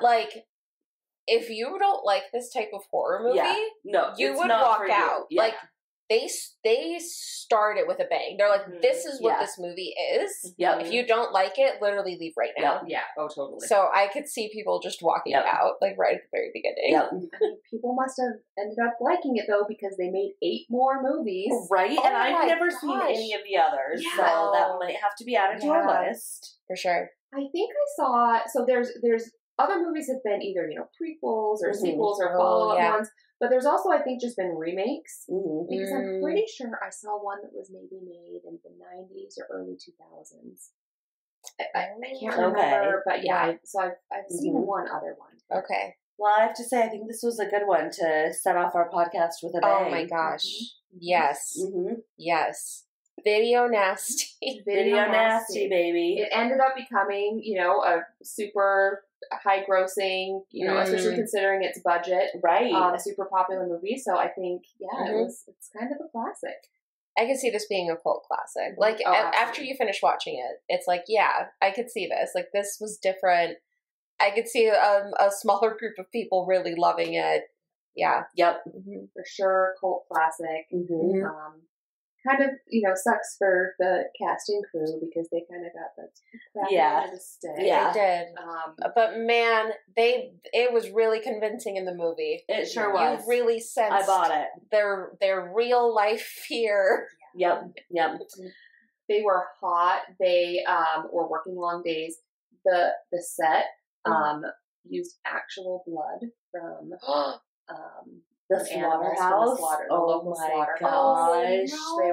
[SPEAKER 2] like, if you don't like this type of horror movie,
[SPEAKER 3] no,
[SPEAKER 2] you
[SPEAKER 3] it's
[SPEAKER 2] would
[SPEAKER 3] not
[SPEAKER 2] walk
[SPEAKER 3] for you.
[SPEAKER 2] out.
[SPEAKER 3] Yeah.
[SPEAKER 2] Like, they start it with a bang. They're like, this is what this movie is.
[SPEAKER 3] Yep.
[SPEAKER 2] If you don't like it, literally leave right now.
[SPEAKER 1] Yeah. Oh, totally.
[SPEAKER 2] So I could see people just walking out, like, right at the very beginning.
[SPEAKER 3] Yep.
[SPEAKER 1] I mean, people must have ended up liking it though because they made 8 more movies.
[SPEAKER 3] Right?
[SPEAKER 2] Oh
[SPEAKER 3] and
[SPEAKER 2] my
[SPEAKER 3] I've never seen
[SPEAKER 2] gosh.
[SPEAKER 3] any of the others,
[SPEAKER 1] Yeah.
[SPEAKER 3] so that might have to be added to our list.
[SPEAKER 2] For sure.
[SPEAKER 1] I think I saw. So there's other movies have been either prequels or sequels or follow up ones, but there's also I think just been remakes because I'm pretty sure I saw one that was maybe made in the 90s or early 2000s. I can't remember, but yeah. I've seen one other one.
[SPEAKER 2] Okay.
[SPEAKER 3] Well, I have to say, I think this was a good one to set off our podcast with a bang.
[SPEAKER 2] Oh my gosh. Yes.
[SPEAKER 3] Mm-hmm.
[SPEAKER 2] Yes. Video nasty.
[SPEAKER 3] Video nasty, baby.
[SPEAKER 1] It ended up becoming, a super high grossing, especially considering its budget,
[SPEAKER 3] Right.
[SPEAKER 1] A super popular movie. So I think, it's kind of a classic.
[SPEAKER 2] I could see this being a cult classic. Like, after you finish watching it, it's like, yeah, I could see this. Like, this was different. I could see a smaller group of people really loving it. Yeah.
[SPEAKER 3] Yep.
[SPEAKER 1] Mm-hmm. For sure, cult classic.
[SPEAKER 3] Mm-hmm.
[SPEAKER 1] Kind of, sucks for the cast and crew because they kind of got the crap out of the stick.
[SPEAKER 3] Yeah.
[SPEAKER 2] They did. But man, it was really convincing in the movie.
[SPEAKER 3] It sure was.
[SPEAKER 2] You really sensed
[SPEAKER 3] I bought it.
[SPEAKER 2] Their real life fear.
[SPEAKER 3] Yep.
[SPEAKER 1] They were hot. They were working long days. The set used actual blood from
[SPEAKER 3] the slaughterhouse.
[SPEAKER 1] The local slaughterhouse.
[SPEAKER 3] Gosh.
[SPEAKER 1] Oh, they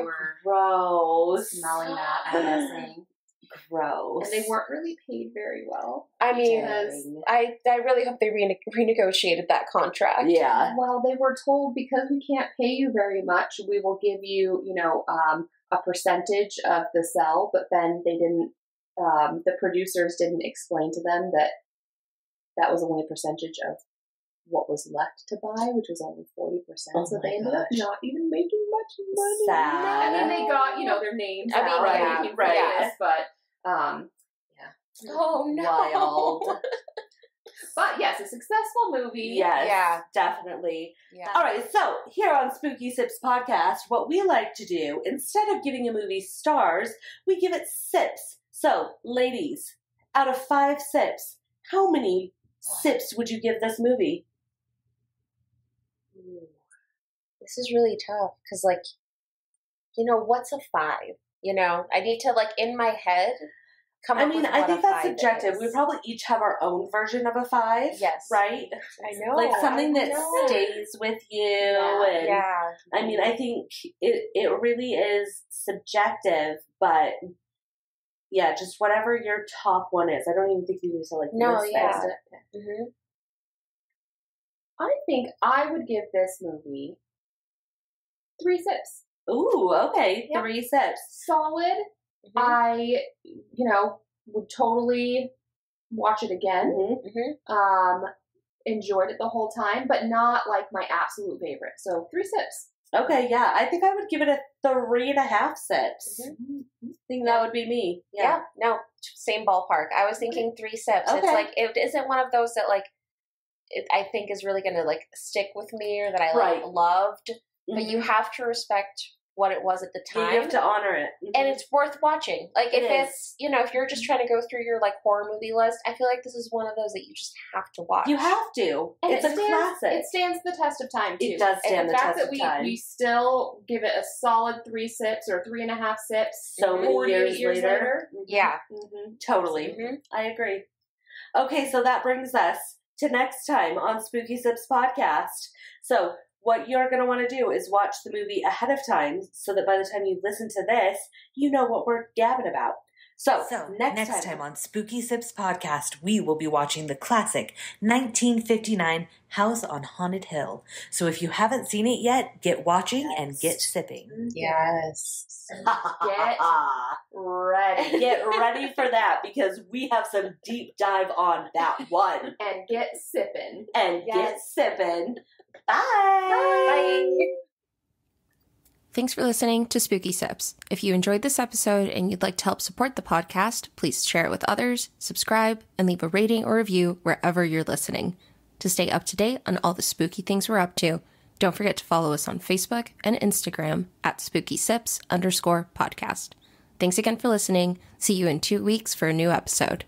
[SPEAKER 1] were
[SPEAKER 3] gross.
[SPEAKER 1] Smelling that, I'm guessing.
[SPEAKER 3] Gross.
[SPEAKER 1] And they weren't really paid very well.
[SPEAKER 2] I mean, I really hope they renegotiated that contract.
[SPEAKER 3] Yeah.
[SPEAKER 1] Well, they were told, because we can't pay you very much, we will give you, a percentage of the sell, but then they didn't, the producers didn't explain to them that was only a percentage of what was left to buy, which was only 40%. So they ended up not even making much money.
[SPEAKER 3] Sad.
[SPEAKER 1] I mean, they got, their names.
[SPEAKER 2] I mean,
[SPEAKER 1] right. But,
[SPEAKER 2] Oh, no.
[SPEAKER 3] Wild.
[SPEAKER 1] But yes, a successful movie.
[SPEAKER 3] Yes, definitely.
[SPEAKER 2] Yeah.
[SPEAKER 3] All right, so here on Spooky Sips Podcast, what we like to do, instead of giving a movie stars, we give it sips. So, ladies, out of 5 sips, how many sips would you give this movie?
[SPEAKER 2] This is really tough because, what's a 5? I need to, in my head, come up with what
[SPEAKER 3] I think that's subjective.
[SPEAKER 2] Is.
[SPEAKER 3] We probably each have our own version of a 5.
[SPEAKER 2] Yes.
[SPEAKER 3] Right?
[SPEAKER 2] I know.
[SPEAKER 3] Like something that stays with you.
[SPEAKER 2] Yeah.
[SPEAKER 3] I mean, I think it really is subjective, but yeah, just whatever your top one is. I don't even think you need to list it.
[SPEAKER 2] Mm-hmm.
[SPEAKER 1] I think I would give this movie 3 sips.
[SPEAKER 3] Ooh, okay. Yep. 3 sips.
[SPEAKER 1] Solid. Mm-hmm. I, would totally watch it again.
[SPEAKER 3] Mm-hmm.
[SPEAKER 1] Enjoyed it the whole time, but not my absolute favorite. So 3 sips.
[SPEAKER 3] Okay, yeah. I think I would give it a 3.5 sips.
[SPEAKER 1] Mm-hmm.
[SPEAKER 3] I think that would be me.
[SPEAKER 2] Yeah. No, same ballpark. I was thinking 3 sips.
[SPEAKER 3] Okay.
[SPEAKER 2] It's it isn't one of those that I think is really going to stick with me or that I loved.
[SPEAKER 3] Mm-hmm.
[SPEAKER 2] But you have to respect what it was at the time.
[SPEAKER 3] You have to honor it. Mm-hmm.
[SPEAKER 2] And it's worth watching. It's, if you're just trying to go through your horror movie list, I feel like this is one of those that you just have to watch.
[SPEAKER 3] You have to.
[SPEAKER 1] And
[SPEAKER 3] it's a classic.
[SPEAKER 1] It stands the test of time, too.
[SPEAKER 3] It does stand the test of time.
[SPEAKER 1] We still give it a solid 3 sips or 3.5 sips.
[SPEAKER 3] So many years later.
[SPEAKER 1] Mm-hmm.
[SPEAKER 2] Yeah.
[SPEAKER 3] Mm-hmm. Totally.
[SPEAKER 2] Mm-hmm.
[SPEAKER 3] I agree. Okay, so that brings us to next time on Spooky Sips Podcast. So what you're going to want to do is watch the movie ahead of time so that by the time you listen to this, you know what we're gabbing about. So next time on Spooky Sips Podcast, we will be watching the classic 1959 House on Haunted Hill. So if you haven't seen it yet, get watching and get sipping.
[SPEAKER 2] Yes.
[SPEAKER 1] Get ready.
[SPEAKER 3] Get ready for that because we have some deep dive on that one.
[SPEAKER 1] And get sipping.
[SPEAKER 3] Get sipping. Bye.
[SPEAKER 2] Bye.
[SPEAKER 4] Thanks for listening to Spooky Sips. If you enjoyed this episode and you'd like to help support the podcast, please share it with others, subscribe, and leave a rating or review wherever you're listening. To stay up to date on all the spooky things we're up to, don't forget to follow us on Facebook and Instagram at SpookySips_podcast. Thanks again for listening. See you in 2 weeks for a new episode.